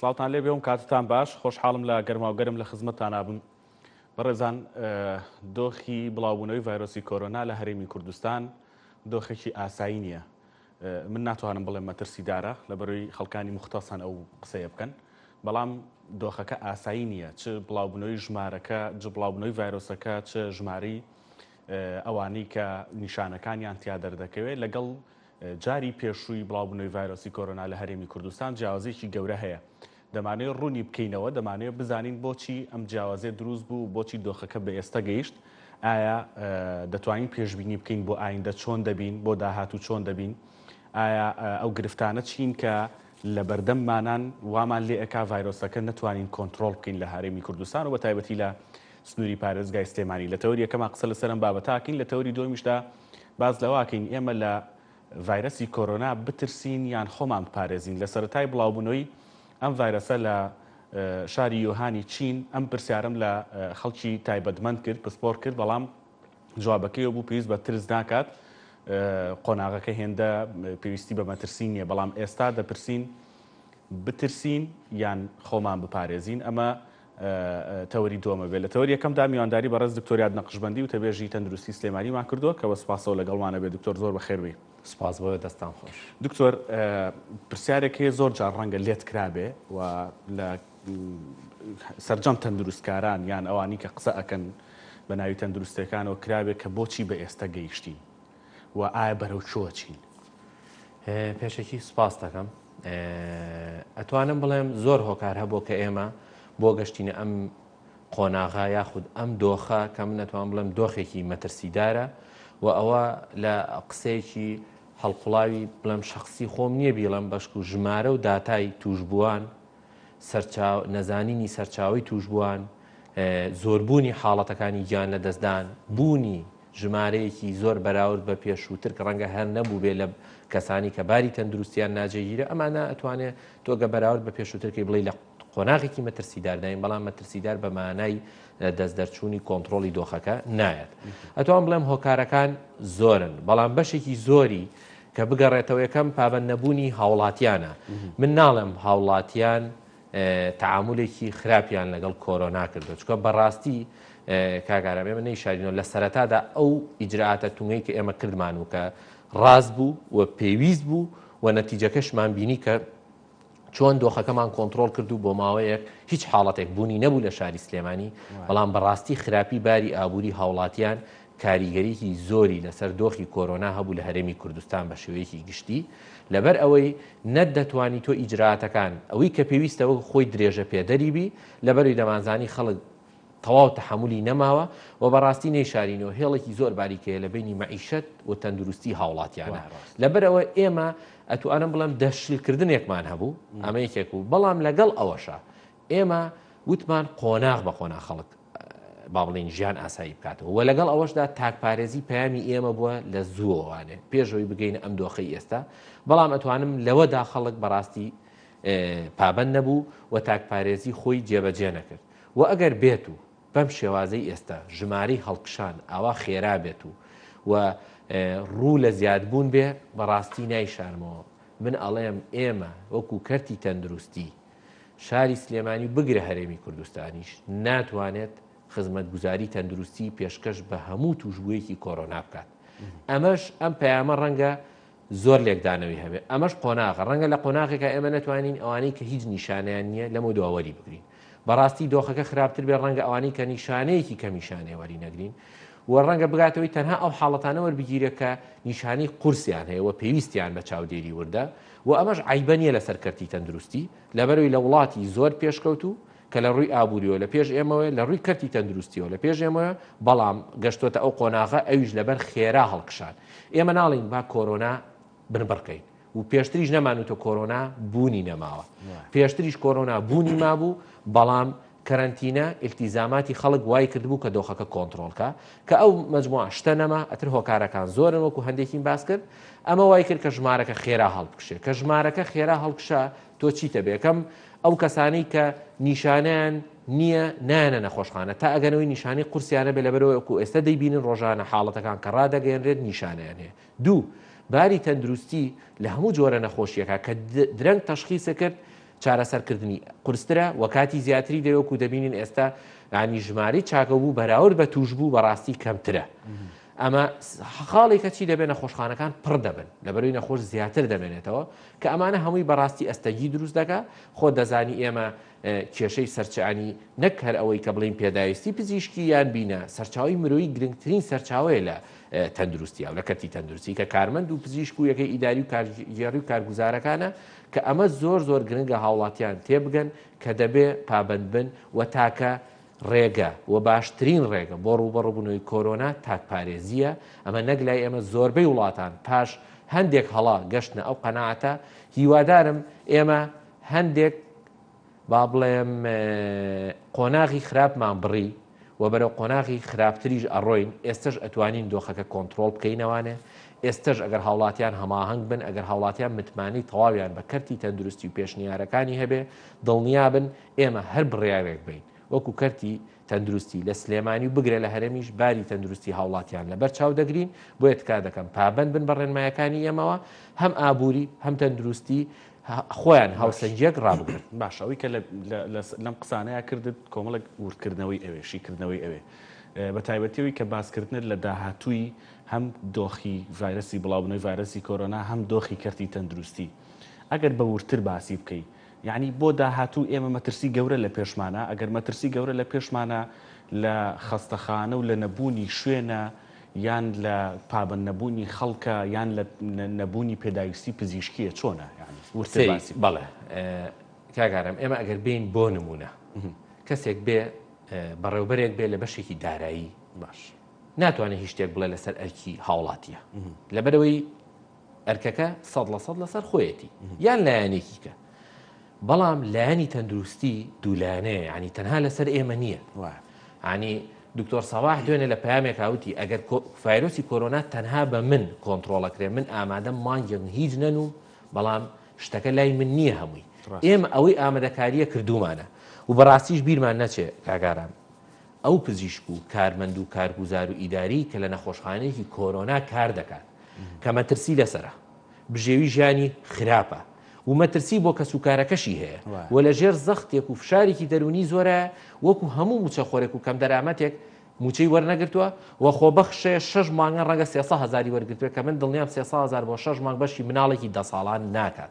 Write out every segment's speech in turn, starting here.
سڵاوتان لێ بێ و کاتتان باش خۆشحاڵم لە گەرماوگەرم لە خزمەتتان نابم. بەڕێزان دۆخی بڵاوبوونەوەی ڤایرۆسی کۆرۆنا لە هەرێمی کوردستان دۆخێکی ئاسایی نییە. من ناتوانم بڵێم مەترسیدارە لەبەرەوەی خەڵکانی مختەسان ئەو قسەیە بکەن، بەڵام دۆخەکە ئاسایی نییە، چ بڵاوبوونەوەی ژمارەکە چ بڵاوبوونەوەی ڤایرۆسەکە چ ژماری ئەوانەی کە نیشانەکانیان تیا دەردەکەوێت لەگەڵ جاری پێشووی بڵاوبوونەوەی ڤایرۆسی کۆرۆنا لە هەرێمی کوردستان جیاوازێکی گەورە هەیە. دەمانێت ڕوونی بکەینەوە، دەمانێت بزانین بۆچی ئەم جیاوازێ دروست بوو، بۆچی دۆخەکە بە ئێستا گەیشت، ئایا دەتوانین پێشبینی بکەین بۆ ئایندە چۆن دەبین، بۆ داهاتوو چۆن دەبین، ئایا ئەو گرفتانە چین کە لە بەردەممانان وامان لێ ئەکا ڤایرۆسەکە نتوانین کۆنتترۆل بکەین لە هەرێمی کوردستان و بە تایبەتی لە سنووری پارێزگای سلێمانی. لە تەوری یەکەما قسە لەسەرم بابەتاکەین، لە تەوری دومیشدا باز لەواکەین ئێمە لە ڤایرۆسی کۆرۆنا بترسین یان خۆمان بپارێزین. لە سەرەتای بڵاوبوونەوەی ئەم ڤایرۆسە لە شاری یۆهانی چین ئەم پرسیارم لە خەڵکی تایبەتمەند کرد، پسپۆر کرد، بەڵام جوابەکەی بوو پێویست بە ترس ناکات، قۆناغەکە هێندە پێویستی بە مەترسین نیە، بەڵام ئێستا دەپرسین بترسین یان خۆمان بپارێزین. ئەمە تەوری دووەمە بێت. لە تەوری یەکەمدا میوانداری بەڕێز دکتۆریاد نەقشبەندی و تەبێژی تەندروستی سلێمانیمان کردووە کە بە سپاسەوە لەگەڵمانە بێت. دکتۆر زۆر بەخێر بێ. سپاس بۆ دەستان خۆش. دکتۆر پرسیارێک هەیە زۆر جار ڕەنگە لێت کرابێ و لە سەرجەم تەندروستکاران یان ئەوانی کە قسە ئەکەن بە ناوی تەندروستەکانەوە کرابێت کە بۆچی بە ئێستا گەیشتین و ئایا بەرەو چۆ چین؟ پێشێکی سپاس دەکەم. ئەتوانم بڵێم زۆر هۆکار هەبوو کە ئێمە بۆ گەشتینە ئەم قۆناغا یاخود ئەم دۆخە کە من ئەتوان بڵێم دۆخێکی مەترسیدارە و ئەوە لە قسەیەکی هەڵقوڵاوی بڵێم شخصی خۆم نییە بیڵم بەشک و ژمارە و داتای توشبووان، نەزانینی سەرچاوی توشبووان، زۆربوونی حاڵەتەکانی گیان لە دەستدان، بوونی ژمارەیەکی زۆر بەراورد بە پێشووتر کە ڕەنگە هەر نەبوو بێ لە کەسانی کە باری تەندروستیان ناجێگیرە، ئەمانە ئەتوانێت تۆگە بەراورد بە پێشووترکەی بڵێ لە قۆناغێکی مەترسیدار داین، بەڵام مەترسیدار بە مانای دەست دەرچوونی کۆنتترۆلی دۆخەکە نایەت. ئەتوان بڵێم هۆکارەکان زۆرن، بەڵام بەشێکی زۆری کە بگەڕێتەوە یەکەم پابەند نەبوونی هاوڵاتیانە. من ناڵێم هاوڵاتیان تەعاملێکی خراپیان لەگەڵ کۆرۆنا کردو، چکە بەڕاستی کاگارە ئێمە نەیشارینەوە لە سەرەتادا ئەو ئیجرعاتە تونگەی کە ئێمە کردمان و کە ڕاست بوو و پێویست بوو و نەتیجەکەشمان بینی کە چۆن دۆخەکەمان کۆنتترۆل کردو بۆ ماوەیەک هیچ حاڵەتێک بوونی نەبوو لە شاری سلێمانی، بەڵام بەڕاستی خراپی باری ئابووری هاوڵاتیان کاریگەریکی زۆری لەسەر دۆخی کۆرۆنا هەبوو لە هەرێمی کوردستان بە شێوەیەکی گشتی، لەبەر ئەوەی نەتدەتوانی تۆ ئیجرعاتەکان ئەوەی کە پێویستەوە خۆی درێژە پێدەری بی، لەبەروی دەمانزانی خەڵک تەواو تەحملی نەماوە و بەڕاستی نەیشارینەوە هێڵێکی زۆر باریکەیە لە بینی مەعیشەت و تەندروستی هاوڵاتیانە. لەبەرەوە ئێمە ئەتوانم بڵێم دەشلکردنێکمان هەبوو، ئەمە یەکێک بوو، بەڵام لەگەڵ ئەوەشە ئێمە وتمان قۆناغ بە قۆنا خەڵک با بڵێن ژیان ئاسایی بکاتەوە و لەگەڵ ئەوەشدا تاکپارێزی پەیامی ئێمە بووە لە زووەوانێ پێشەوەی بگەینە ئەم دۆخەی ئێستا، بەڵام ئەتوانم لەوەدا خەڵک بەڕاستی پابەند نەبوو و تاکپارێزی خۆی جێبەجێ نەکرد و ئەگەر بێت و بەم شێوازەی ئێستا ژمارەی هەڵکشان ئاوا خێرا بێت و ڕوو لە زیادبوون بێ، بەڕاستی نایشارمەوە. من ئەڵێم ئێمە وەکو کەرتی تەندروستی شاری سلێمانی بگرە هەرێمی کوردستانیش ناتوانێت خزمەتگوزاری تەندروستی پێشکەش بە هەموو توشبوویەکی کۆرۆنا بکات. ئەمەش ئەم پەیامە ڕەنگە زۆر لێکدانەوەی هەبێت، ئەمەش قۆناغە ڕەنگە لە قۆناغێکە ئێمە نەتوانین ئەوانەی کە هیچ نیشانیان نییە لەمە دواوەری بگرین. بەڕاستی دۆخەکە خراپتر بێ ڕەنگە ئەوانەی کە نیشانەیەکی کەمیشانێ وەری نەگرین و ڕەنگە بگاتەوەی تەنها ئەو حاڵەتانە وەربگیرە کە نیشانی قورسیان هەیە و پێویستیان بە چاودێری وردە و ئەمەش عیبە نیە لەسەر کەرتی تەندروستی، لەبەرەوەی لە وڵاتی زۆر پێشکەوتوو کە لە ڕووی ئابووریەوە لە پێش ئێمەوە لە ڕووی کەرتی تەندروستیەوە لە پێش ئێمەوە، بەڵام گەشتۆتە ئەو قۆناغە ئەویش لەبەر خێرا هەڵکشان. ئێمە ناڵین با کۆرۆنا بنبڕکەین و پێشتریش نەمانوتە کۆرۆنا بوونی نەماوە، پێشتریش کۆرۆنا بوونی مابوو، بەڵام کەرەنتینە ئیلتیزاماتی خەڵک وای کردبوو کە دۆخەکە کۆنتترۆلکە کە ئەو مەجموعە شتە نەما ئەتر هۆکارەکان زۆرن وەکو هەندێکین باس کرد، ئەمە وای کرد کە ژمارەکە خێرا هەڵبکشێ، کە ژمارەکە خێرا هەڵکشە تۆ چیتە بێکەم ئەو کەسانەی کە نیشانیان نییە نایەنە نەخۆشخانە تا ئەگەنەوەی نیشانی قورسیانە بێ، لەبەرەوە وەکو ئێستا دەیبینن ڕۆژانە حاڵەتەکان کە ڕادەگەێنرێت نیشانیان هەیە. دوو باری تەندروستی لە هەموو جۆرە نەخۆشیەکە کە درەنگ تەشخیصە کرد چارەسەرکردنی قورسترە و کاتی زیاتری دەوەکو دەبینین ئێستا ینی ژماری چاکەبوو بەراورد بە توشبوو بەڕاستی کەمترە. ئەمە خاڵێکە چی دەبێت نەخۆشخانەکان پڕ دەبن لەبەروی نەخۆش زیاتر دەمێنێتەوە کە ئەمانە هەمووی بەڕاستی ئەستەگی دروست دەکات خۆ دەزانی ئێمە کێشەی سەرچانی نەک هەر ئەوەی کە بڵین پێداویستی پزیشکی یان بینە سەرچاوی مرۆیی گرنگترین سەرچاوەیە لە تەندروستی و لە کەرتی تەندروستی کە کارمەند و پزیشک و یەکەی ئیداری و کارگێڕی و کارگوزارەکانە کە ئەمە زۆر گرنگە هاوڵاتیان تێبگەن کە دەبێ پابند بن و تاکە ڕێگە و باشترین ڕێگە بۆ ڕوبەڕووبوونەوەی کۆرۆنا تاکپارێزیە ئەمە نەک لای ئێمە زۆربەی وڵاتان پاش هەندێک هەڵا گەشتنە ئەو قەناعەتە هیوادارم ئێمە هەندێک با بڵێم قۆناغی خراپمان بڕی و بەرەو قۆناغی خراپتریش ئەڕۆین ئێستش ئەتوانین دۆخەکە کۆنتترۆل بکەینەوانێ ئێستش ئەگەر هاوڵاتیان هەماهنگ بن ئەگەر هاوڵاتیان متمانی تەواویان بە کەرتی تەندروستی و پێشنیارەکانی هەبێ دڵنیا بن ئێمە هەر بڕیارێک بین وەکو کەرتی تەندروستی لە سلێمانی و بگرێ لە هەرێمیش باری تەندروستی هاوڵاتیان لەبەر چاو دەگرین بۆیە تکا دەکەم پابند بن بە ڕێنمایەکانی ئێمەوە هەم ئابووری هەم تەندروستی خۆیان هاوسەنجێک ڕابگرن. باشەوەی کە لەم قسانەیە کردت کۆمەڵک وردکردنەوەی ئەوێ شیکردنەوەی ئەوێ بە تایبەتیەوەی کە باسکردنت لە داهاتووی هەم دۆخی ڤایرەسی بڵاوبوونەوەی ڤایرەسی کۆرۆنا هەم دۆخی کەرتی تەندروستی ئەگەر بە ورتر باسی بکەیت یعنی بۆ داهاتوو ئێمە مەترسی گەورە لە پێشمانە ئەگەر مەترسی گەورە لە پێشمانە لە خەستەخانە و لە نەبوونی شوێنە یان لە پابند نەبوونی خەڵکە یان لە نەبوونی پێداویستی پزیشکیە چۆنە بەڵێ کاگارم ئێمە ئەگەر بین بۆ نمونە کەسێک بێ بەڕێوبەرێک بێ لە بەشێکی دارایی باش ناتوانێت هیچ شتێک بڵێ لەسەر ئەرکی هاوڵاتیە لەبەرەوەی ئەرکەکە 100% لەسەر خۆیەتی یان لایەنێکی کە بەڵام لایەنی تەندروستی دوولانەیە ینی تەنها لەسەر ئێمە نییە ینی دکتۆر سەواح دوێنێ لە پامێک هاوتی ئەگەر ڤایرۆسی کۆرۆنا تەنها بە من کۆنتترۆڵەکرێ من ئامادەم مانگێن هیچ نەنوم بەڵام شتەکە لای من نییە هەمووی ئێمە ئەوەی ئامادەکاریە کردومانە و بەڕاستیش بیرمان نەچێ کاگاران ئەو پزیشک و کارمەند و کارگوزار و ئیداری کە لە نەخۆشخانەیەکی کۆرۆنا کار دەکات کە مەترسی لەسرە بژێوی ژیانی خراپە و مەترسی بۆ کەسوکارەکەشی هەیە و لە ژێر زەختێک و فشارێکی دەرونی زۆرە وەکو هەموو موچەخۆرێک و کەم دەرامەتێک موچەی وەرنەگرتووە و خۆبەخشێ 6 مانگە ڕەنگە 300,000 وەرگرتووە کە من دڵنیام 300,000 بۆ 6 مانگ بەشی مناڵێکی 10 ساڵان ناکات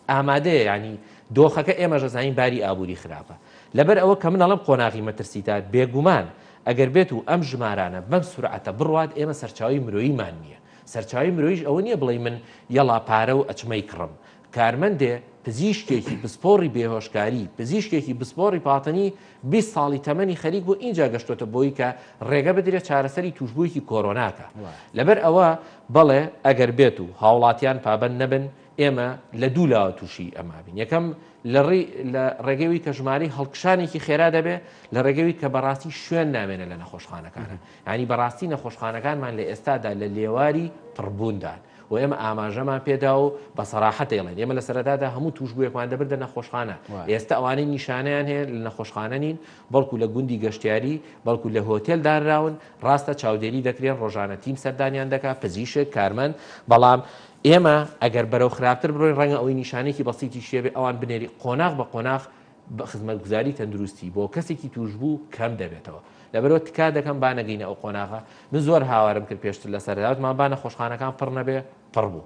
ئامادەیە ینی دۆخەکە ئێمە ژەزانین باری ئابووری خراپە لەبەر ئەوە کە منەڵم قۆناغی مەترسیتات بێگومان ئەگەر بێت و ئەم ژمارانە بەم سورعەتە بڕوات ئێمە سەرچاوی مرۆییمان نییە سەرچاوی مرۆیش ئەوە نییە بڵێ من یەڵا پارە و ئەچمەی کڕم کارمەندێ پزیشکێکی پسپۆڕی بێهۆشکاری پزیشکێکی پسپۆڕی پاتنی 20 ساڵی تەمەنی خەریک بۆ اینجا گەشتۆتە بۆی کە ڕێگە بدرێت چارەسەری توشبوویکی کۆرۆناکە لەبەر ئەوە بەڵێ ئەگەر بێت و هاوڵاتیان پابند نەبن ئێمە لە دوو لاوە تووشی ئەمابین یەکەم لە ڕێگەوی کە ژماری هەڵکشانێکی خێرا دەبێت لە ڕێگەوی کە بەڕاستی شوێن نامێنە لە نەخۆشخانەکانە ینی بەڕاستی نەخۆشخانەکانمان لە ئێستادا لە لێواری پڕبووندان و ئێمە ئاماژەمان پێدا و بە سەراحەت دەڵێن ئێمە لە سەرەتادا هەموو توشبوویەکمان دەبردە نەخۆشخانە ئێستا ئەوانەی نیشانیان هەیە لە نەخۆشخانە نین بەڵکو لە گوندی گەشتیاری بەڵکو لە هۆتێل دانراون ڕاستە چاودێری دەکرێن ڕۆژانە تیم سەردانیان دەکات پزیشک کارمەند بەڵام ئێمە ئەگەر بەرەو خراپتر بڕۆین ڕەنگە ئەوەی نیشانێکی بەسیتی شێبێ ئەوان بنێری قۆناغ بە قۆناغ بە خزمەتگوزاری تەندروستی بۆ کەسێکی توشبوو کەم دەبێتەوە لەبەرەوە تکا دەکەم با نەگەینە ئەو قۆناغە من زۆر هاوارم کرد پێشتر لە سەرەتاوتمان با نەخۆشخانەکان پڕ نەبێ پڕ بوو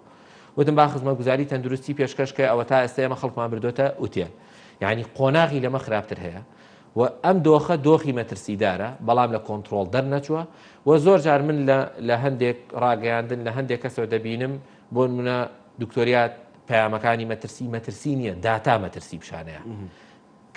وتم با خزمەتگوزاری تەندروستی پێشکەشکە ئەوە تا ئێستا ئێمە خەڵکمان بردوتە ئوتێل یعنی قۆناغی لەمە خراپتر هەیە و ئەم دۆخە دۆخی مەترسیدارە بەڵام لە کۆنتترۆل دەرنەچووە و زۆر جار من لە هەندێک ڕاگەیاندن لە هەندێک کەسەوە دەبینم بۆ نمونە دکتۆریات پەیامەکانی مەترسی نییە داتا مەترسی پیشانەیە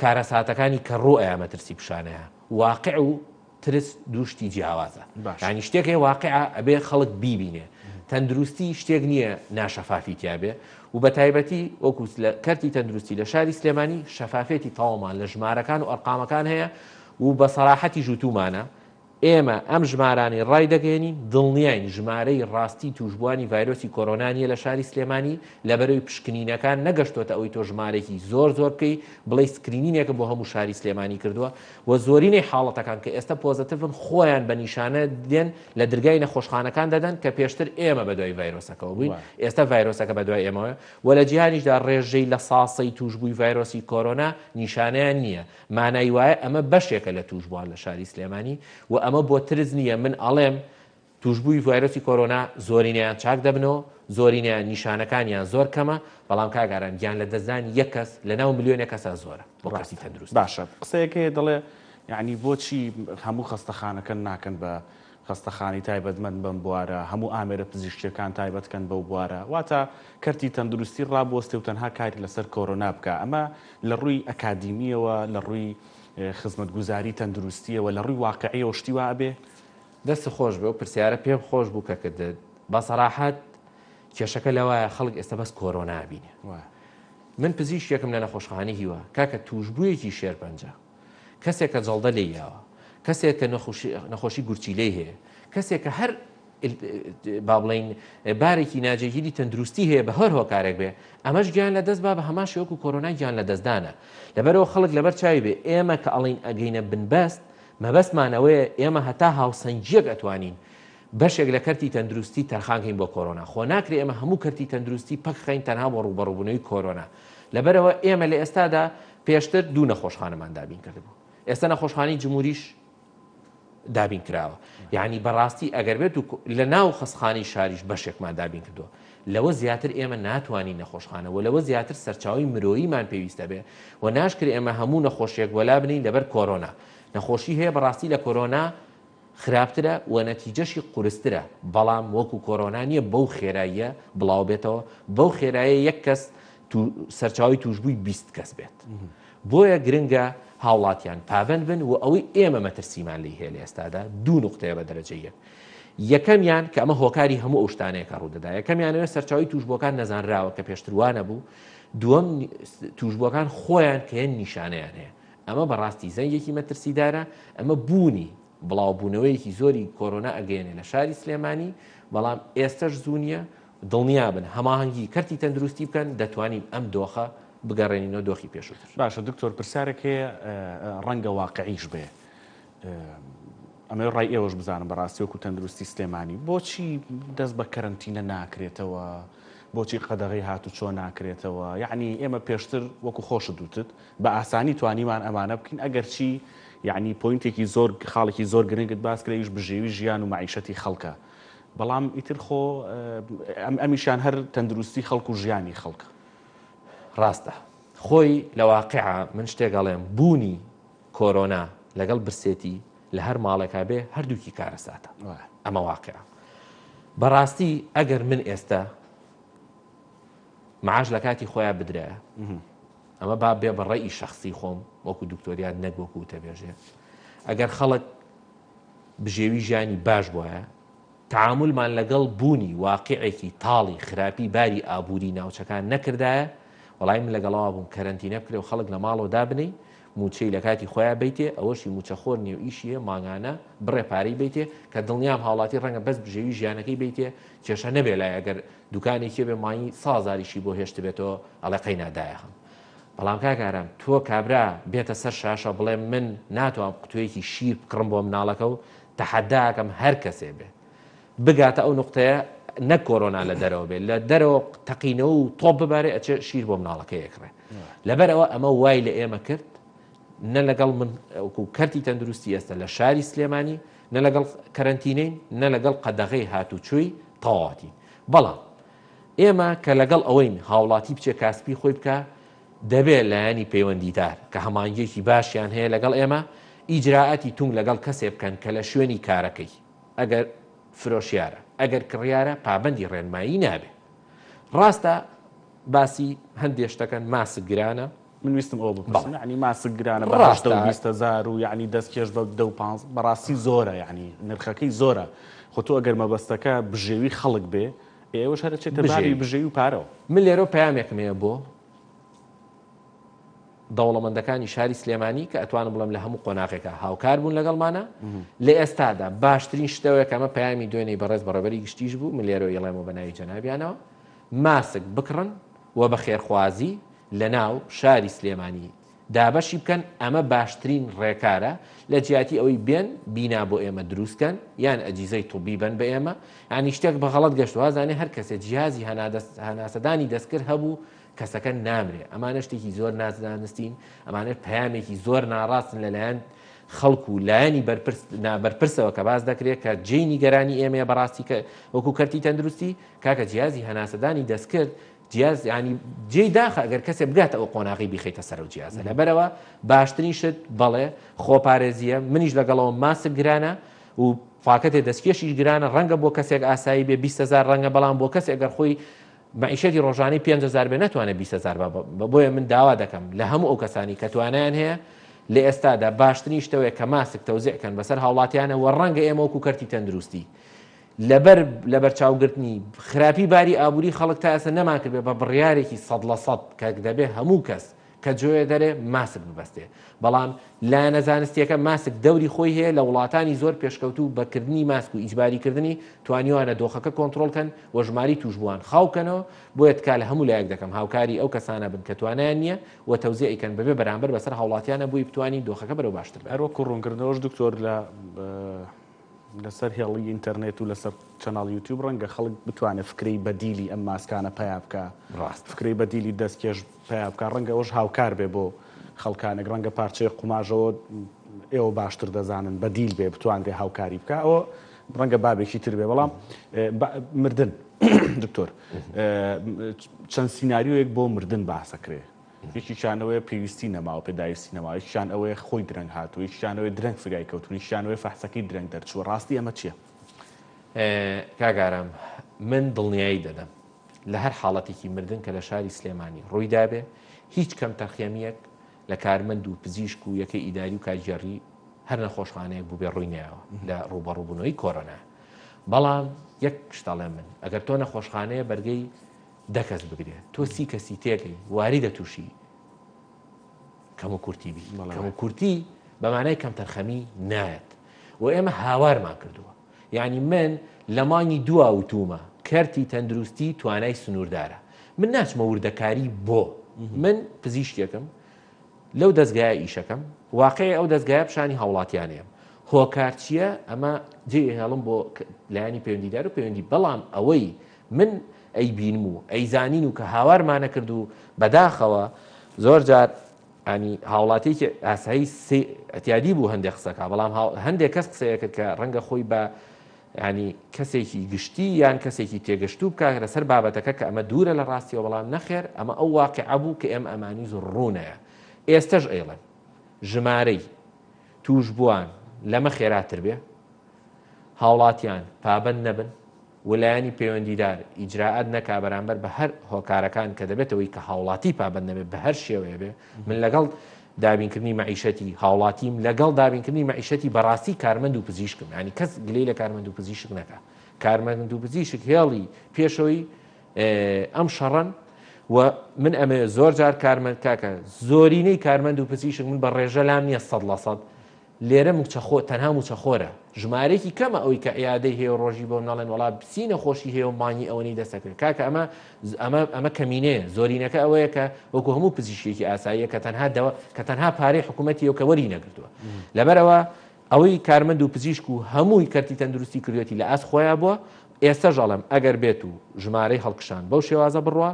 کارە ساتەکانی کە ڕوئە مەترسی پیشانەیە واقع و ترس دووشتی جیاوازە ینی شتێک واقعە ئەبێ خەڵک بیبینێ تەندروستی شتێک نییە ناشەفافی تیابێ و بە تایبەتی وەکو کەرتی تەندروستی لە شاری سلێمانی شەفافێتی تەواومان لە ژمارەکان و ئەرقامەکان هەیە و بە سەراحەتی ژووتومانە ئێمە ئەم ژمارانی ڕای دەگەێنین دڵنیاین ژمارەی ڕاستی توشبوانی ڤایرۆسی کۆرۆنایە لە شاری سلێمانی لەبەرەوەی پشکنینەکان نەگەشتۆتە ئەوەی تۆ ژمارێکی زۆر بکەی بڵێ سکرینینێکە بۆ هەموو شاری سلێمانی کردووە و زۆرینەی حاڵەتەکان کە ئێستا پۆزتیڤن خۆیان بە نیشانە دێن لە دەرگای نەخۆشخانەکان دەدەن کە پێشتر ئێمە بەدوای ڤایرۆسەکەەوە بووین ئێستا ڤایرۆسەکە بەدوای ئێمەوە و لە جیهانیشدا ڕێژەی لە ساسەی توشبووی ڤایرۆسی کۆرۆنا نیشانەیان نییە مانای وایە ئەمە بەشێکە لە توشبووان لە شاری سلێمانی و ئەمە بۆ ترس نییە من ئەڵێم توشبووی ڤایرۆسی کۆرۆنا زۆرینیان چاک دەبنەوە زۆرینیان نیشانەکانیان زۆر کەمە بەڵام کاگاران گیان لە دەستدانی یەک کەس لە ناو ملیۆنێ کەسە زۆرە بۆ کەسی تەندروست باشە قسەیەکەیە دەڵێ یعنی بۆچی هەموو خەستەخانەکە ناکەن بە خەستەخانی تایبەتمەند بم بوارە هەموو ئامێرە پزیشکیەکان تایبەتکەن بەو بوارە واتە کەرتی تەندروستی ڕابوەستێ و تەنها کاری لەسەر کۆرۆنا بکە ئەمە لە ڕووی ئەکادیمیەوە لە ڕووی خزمەتگوزاری تەندروستیەوە لە ڕووی واقعیەوە شتی وا بێ دەست خۆش بێ و پرسیارە پێم خۆش بوو کە کردت بە سەراحەت کێشەکە لەوایە خەڵک ئێستا بەس کۆرۆنا بینێ من پزیشکێکم لە نەخۆشخانەی هیوە کاکە توشبوویەکی شێرپەنجە کەسێک کە جەڵدە لێ یاوە کەسێک کە نەخۆشی گورچیلەی هەیە کەسێک کە هەر با بڵین بارێکی ناجێگیری تەندروستی هەیە بە هەر هۆکارێک بێ ئەمەش گیان لە دەست با بە هەمان شێوەکو کۆرۆنای گیان لە دەستدانە لەبەرەوە خەڵک لەبەر چاوی بێ ئێمە کە ئەڵین ئەگەینە بنبەست مەبەستمانەوەیە ئێمە هەتا هاوسەنجیەک ئەتوانین بەشێک لە کەرتی تەندروستی تەرخانکەین بۆ کۆرۆنا خۆ ناکرێ ئێمە هەموو کەرتی تەندروستی پەکخین تەنها بۆ ڕوبەڕووبوونەوەی کۆرۆنا لەبەرەوە ئێمە لە ئێستادا پێشتر دوو نەخۆشخانەمان دابین کردبوو ئێستا نەخۆشخانەی جمهوریش دابین کراوە یعنی بەڕاستی ئەگەر بێت و لە ناو خەسخانەی شاریش بەشێکمان دابین کردووە لەوە زیاتر ئێمە ناتوانین نەخۆشخانە و لەوە زیاتر سەرچاوی مرۆییمان پێویستە بێ و ناشکرێ ئێمە هەموو نەخۆشیێک وەلا بنین لەبەر کۆرۆنا نەخۆشی هەیە بەڕاستی لە کۆرۆنا خراپترە و نەتیجەشی قورسترە بەڵام وەکو کۆرۆنا نییە بەو خێراییە بڵاو بێتەوە بەو خێرایە یەک کەس سەرچاوی توشبووی 20 کەس بێت بۆیە گرنگە هاوڵاتیان پابند بن و ئەوەی ئێمە مەترسیمان لی هەیە لە ئێستادا دوو نقطەیە بە دەرەجەیە یەکەمیان کە ئەمە هۆکاری هەموو ئەو شتانەیەکە ڕوودەدا یەکەمیانەوە سەرچاوی توشبووەکان نەزانراوە کە پێشتروانە بوو دووەم توشبووەکان خۆیان کە هێن نیشانەیان هەیە ئەمە بەڕاستی زەنگێکی مەترسیدارە ئەمە بوونی بڵاوبوونەوەیەکی زۆری کۆرۆنا ئەگەێنێ لە شاری سلێمانی بەڵام ئێستش زوونیە دڵنیا بن هەماهەنگی کەرتی تەندروستی بکەن دەتوانین ئەم دۆخە بگەڕێنینەوە دۆخی پێشووتر باشە دکتۆر پرسیارێک هەیە ڕەنگە واقعیش بێ ئەمە ڕای ئێوەش بزانم بەڕاستی وەکو تەندروستی سلێمانی بۆچی دەست بە کەرنتینە ناکرێتەوە بۆچی قەدەغی هاتو چۆ ناکرێتەوە یعنی ئێمە پێشتر وەکو خۆشت دوتت بە ئاسانی توانیمان ئەمانە بکەین ئەگەر چی یعنی پۆینتێکی زۆر خاڵێکی زۆر گرنگت باس کرێش بژێوی ژیان و معیشەتی خەڵکە بەڵام ئیتر خۆ ئەمیشان هەر تەندروستی خەڵک و ژیانی خەڵکە ڕاستە خۆی لە واقعە من شتێک گەڵێم بوونی کۆرۆنا لەگەڵ برسێتی لە هەر ماڵێکا بێ هەردووکی کارەساتە ئەمە واقعە بەڕاستی ئەگەر من ئێستا معاش لە کاتی خۆیان بدرایە ئەمە با بێ بە ڕێی شەخصی خۆم وەکو دکتۆریات نەک وەکو تەبێژێ ئەگەر خەڵک بژێوی ژیانی باش بووە تعاملمان لەگەڵ بوونی واقعێکی تاڵی خراپی باری ئابووری ناوچەکان نەکردایە وەڵای من لەگەڵەوە بووم کەرەنتینە بکرێ و خەڵک لە ماڵەوە دابنەی موچەی لە کاتی خۆیان بیتێ ئەوەشی موچەخۆر نیە و ئیشیە ماگانە بڕێ پارەی بیتێ کە دڵنیام هاوڵاتی ڕەنگە بەس بژێوی ژیانەکەی بیتێ کێشە نەبێ لای ئەگەر دوکانێکی بێ مایی 100,000 بۆ هێشت بێتەوە ئەڵەقەی نادایە هەم بەڵام کاکارم تۆ کابرا بێتە سەر شاشە بڵێ من ناتوانم قوتوویەکی شیر بکڕم بۆ مناڵەکە و تەحەداکەم هەر کەسێ بێ بگاتە ئەو نقطەیە نەک کۆرۆنا لە دەرەوە بێت لە دەرەوە تەقینەوە و تۆپ ببارێ ئەچێ شیر بۆ مناڵەکە یەکڕێ لەبەرەوە ئەمە وای لە ئێمە کرد نە لەگەڵ من وەکو کەرتی تەندروستی ئێستا لە شاری سلێمانی نە لەگەڵ کەرەنتینەین نە لەگەڵ قەدەغەی هاتوچووی تەواتی بەڵام ئێمە کە لەگەڵ ئەوەین هاوڵاتی بچێ کاسپی خۆی بکە دەبێت لایەنی پەیوەندیدار کە هەمانگیێکی باشیان هەیە لەگەڵ ئێمە ئیجراعەتی تونگ لەگەڵ کەسێ بکەن کە لە شوێنی کارەکەی ئەگەر فرۆشیارە ئەگەر کڕیارە پابەندی ڕێنمایی نابێ ڕاستە باسی هەندێک شتەکەن ماسک گرانە من ویستم ئەوە بپرسم یعنی ماسک گرانە بە 20,000 و یعنی دەستکێش بە 10,500 بەڕاستی زۆرە یعنی نرخەکەی زۆرە خۆ تۆ ئەگەر مەبەستەکە بژێوی خەڵک بێ ئێوەش هەرچێتە باری بژێوی و پارەوە من لێرە پەیامێکم هەیە بۆ دەوڵەمەندەکانی شاری سلێمانی کە ئەتوانم بڵم لە هەموو قۆناغێکە هاوکار بوون لەگەڵمانە لە ئێستادا باشترین شتەوەیە ئەمە پەیامی دوێنەی بەڕێز بەڕێبەری گشتیش بوو من لێرە یەڵێمەوە بەناوی جەنابیانەوە ماسک بکڕن و بە خێرخوازی لە ناو شاری سلێمانی دابەشی بکەن ئەمە باشترین ڕێکارە لە جیاتی ئەوەی بێن بینا بۆ ئێمە دروستکەن یان ئەجیزەی توبی بن بە ئێمە ینی شتێک بە غەڵەت گەشتوها زانێ هەر کەسێ جیازی هەناسەدانی دەستکرد هەبوو کەسەکە نامرێ ئەمانە شتێکی زۆر نازدانستین ئەمانە پەیامێکی زۆر ناڕاستن لەلایەن خەڵکو و لایەنی بەرپرسەوە کە باز دەکرێت کە جێی نیگەرانی ئێمە بەڕاستی کە وەکو کەرتی تەندروستی کاکە جیازی هەناسەدانی دەستکرد جیاز ینی جێی داخە ئەگەر کەسێ بگاتە ئەو قۆناغی بیخیتە سەر و جیازە لەبەرەوە باشترین شت بەڵێ خۆپارێزیە منیش لەگەڵەوە ماسک گرانە و فاکەتێ دەستکێشیش گرانە ڕەنگە بۆ کەسێک ئاسایی بێ 20,000 ڕەنگە بەڵام بۆ کەسێک ئەگەر خۆی معیشەتی ڕۆژانەی 5,000 بێ ناتوانێت 20,000 بۆیە من داوا دەکەم لە هەموو ئەو کەسانی کە توانیان هەیە لە ئێستادا باشترین شتەوەیە کە ماسک تەوزیعکەن بەسەر هاوڵاتیانە و ڕەنگە ئێمە وەکو کەرتی تەندروستی لەبەر چاوگرتنی خراپی باری ئابووری خەڵک تا ئێستا نەماکرد بێ بە بڕیارێکی 100% کە دەبێ هەموو کەس کە جوێ دەرێ ماسک ببەستێ بەڵام لایەنە زانستیەکە ماسک دەوری خۆی هەیە لە وڵاتانی زۆر پێشکەوتوو بەکردنی ماسک و ئیجباریکردنی توانیوانە دۆخەکە کۆنتترۆلکەن و ژماری توشبووان خاوکەنەوە بۆیە تکا لە هەموو لایەک دەکەم هاوکاری ئەو کەسانە بن کە توانیان نییە و تەوزیعیکەن بەبێ بەرامبەر بەسەر هاوڵاتیانە بووی بتوانین دۆخەکە بەرەو باشتر هەروەکو ڕوونکردنەوەش دکتۆر لەسەر هێڵی ئینتەرنێت و لەسەر چەناڵ یوتیوب ڕەنگە خەڵک بتوانێت فکرەی بەدیلی ئەم ماسکانە پیا بکە ڕاست فکرەی بەدیلی دەستکێش پیا بکە ڕەنگە ئەوش هاوکار بێ بۆ خەڵکانێک ڕەنگە پارچەیە قوماژەوە ئێوە باشتر دەزانن بەدیل بێ بتوانێت هاوکاری بکە ئەوە ڕەنگە بابێکی تر بێ بەڵام مردن دکتۆر چەند سیناریۆیەک بۆ مردن باسەکرێ یەکیشانەوەی پێویستی نەماوە پێداویستی نەماوە یەکیشان ئەوەیە خۆی درەنگ هاتووە یەکیشانەوەی درەنگ فگای کەوتون یەکیشانەوەی فەحسەکەی درەنگ دەرچووە ڕاستی ئەمە چییە؟ کاگارم من دڵنیایی دەدەم لە هەر حاڵەتێکی مردن کە لە شاری سلێمانی ڕوویدابێ هیچ کەم تەرخێمیەک لە کارمەند و پزیشک و یەکەی ئیداری و کاژێڕی هەر نەخۆشخانەیە بوو بێ ڕووی نایەوە لە ڕوبەڕووبوونەوەی کۆرۆنا بەڵام یەک شتاڵێ من ئەگەر تۆ نەخۆشخانەیە بەرگەی دەکەس بگرێت تۆ سی کەسی تێگەی واری دەتووشی کەم و کورتی بی کەم و کورتی بەمانای کەم تەرخەمی نایەت و ئێمە هاوارمان کردووە یعنی من لە مانگی دووە وتومە کەرتی تەندروستی توانای سنووردارە من ناچمە وردەکاری بۆ من پزیشکێکم لەو دەستگایە ئیشەکەم واقعی ئەو دەستگایە پیشانی هاوڵاتیانەیەم هۆکار چییە ئەمە جێ هێڵم بۆ لایانی پەیوەندیدار و پەیوەندی بەڵام ئەوەی من ئەی بینم و ئەیزانین و کە هاوارمانە کرد و بەداخەوە زۆر جار ینی هاوڵاتێکی ئاسایی ئەتیادی بوو هەندێک قسەکە بەڵام هەندێک کەس قسەیە کرد کە ڕەنگە خۆی بە ینی کەسێکی گشتی یان کەسێکی تێگەشتوو بکە لەسەر بابەتەکە کە ئەمە دوورە لە ڕاستیەوە بەڵام نەخێر ئەمە ئەو واقعە بوو کە ئێمە ئەمانی زۆر ڕوونەیە ئێستەش ئەیڵێن ژمارەی توش بووان لەمە خێراتر بێ هاوڵاتیان پابەند نەبن وەلایانی پەیوەندیدار ئیجراعات نەکا بەرامبەر بە هەر هۆکارەکان کە دەبێتەوەی کە هاوڵاتی پابەند نەبێت بە هەر شێوەیە بێ من لەگەڵ دابینکردنی مەعیشەتی هاوڵاتیم لەگەڵ دابینکردنی مەعیشەتی بەڕاستی کارمەند و پزیشکم ینی کەس گلەی لە کارمەند و پزیشک نەکا کارمەند و پزیشک هێڵی پێشەوەی ئەم شەڕەن و من ئەمە زۆر جار کارمەند کاکە زۆرینەی کارمەند و پزیشک من بە ڕێژە لام نییە 100% لێرە تەنها موچەخۆرە ژمارەی کەمە ئەوەی کە ئیادەی هەیە ڕۆژی بۆ ناڵێن وڵا بسینە خۆشی هەیە و مانی ئەوەی دەستەکرد کاکە ئەمە کەمینەیە زۆرینەکە ئەوەیە کە وەکو هەموو پزیشکێکی ئاساییە کە تەنها پارەی حکوومەتی و کە وەری نەگرتووە لەبەرەوە ئەوەی کارمەند و پزیشک و هەمووی کەرتی تەندروستی کردوێتی لە ئاس خۆیان بووە ئێستا ژەڵم ئەگەر بێت و ژمارەی هەڵکشان بەو شێوازە بڕوە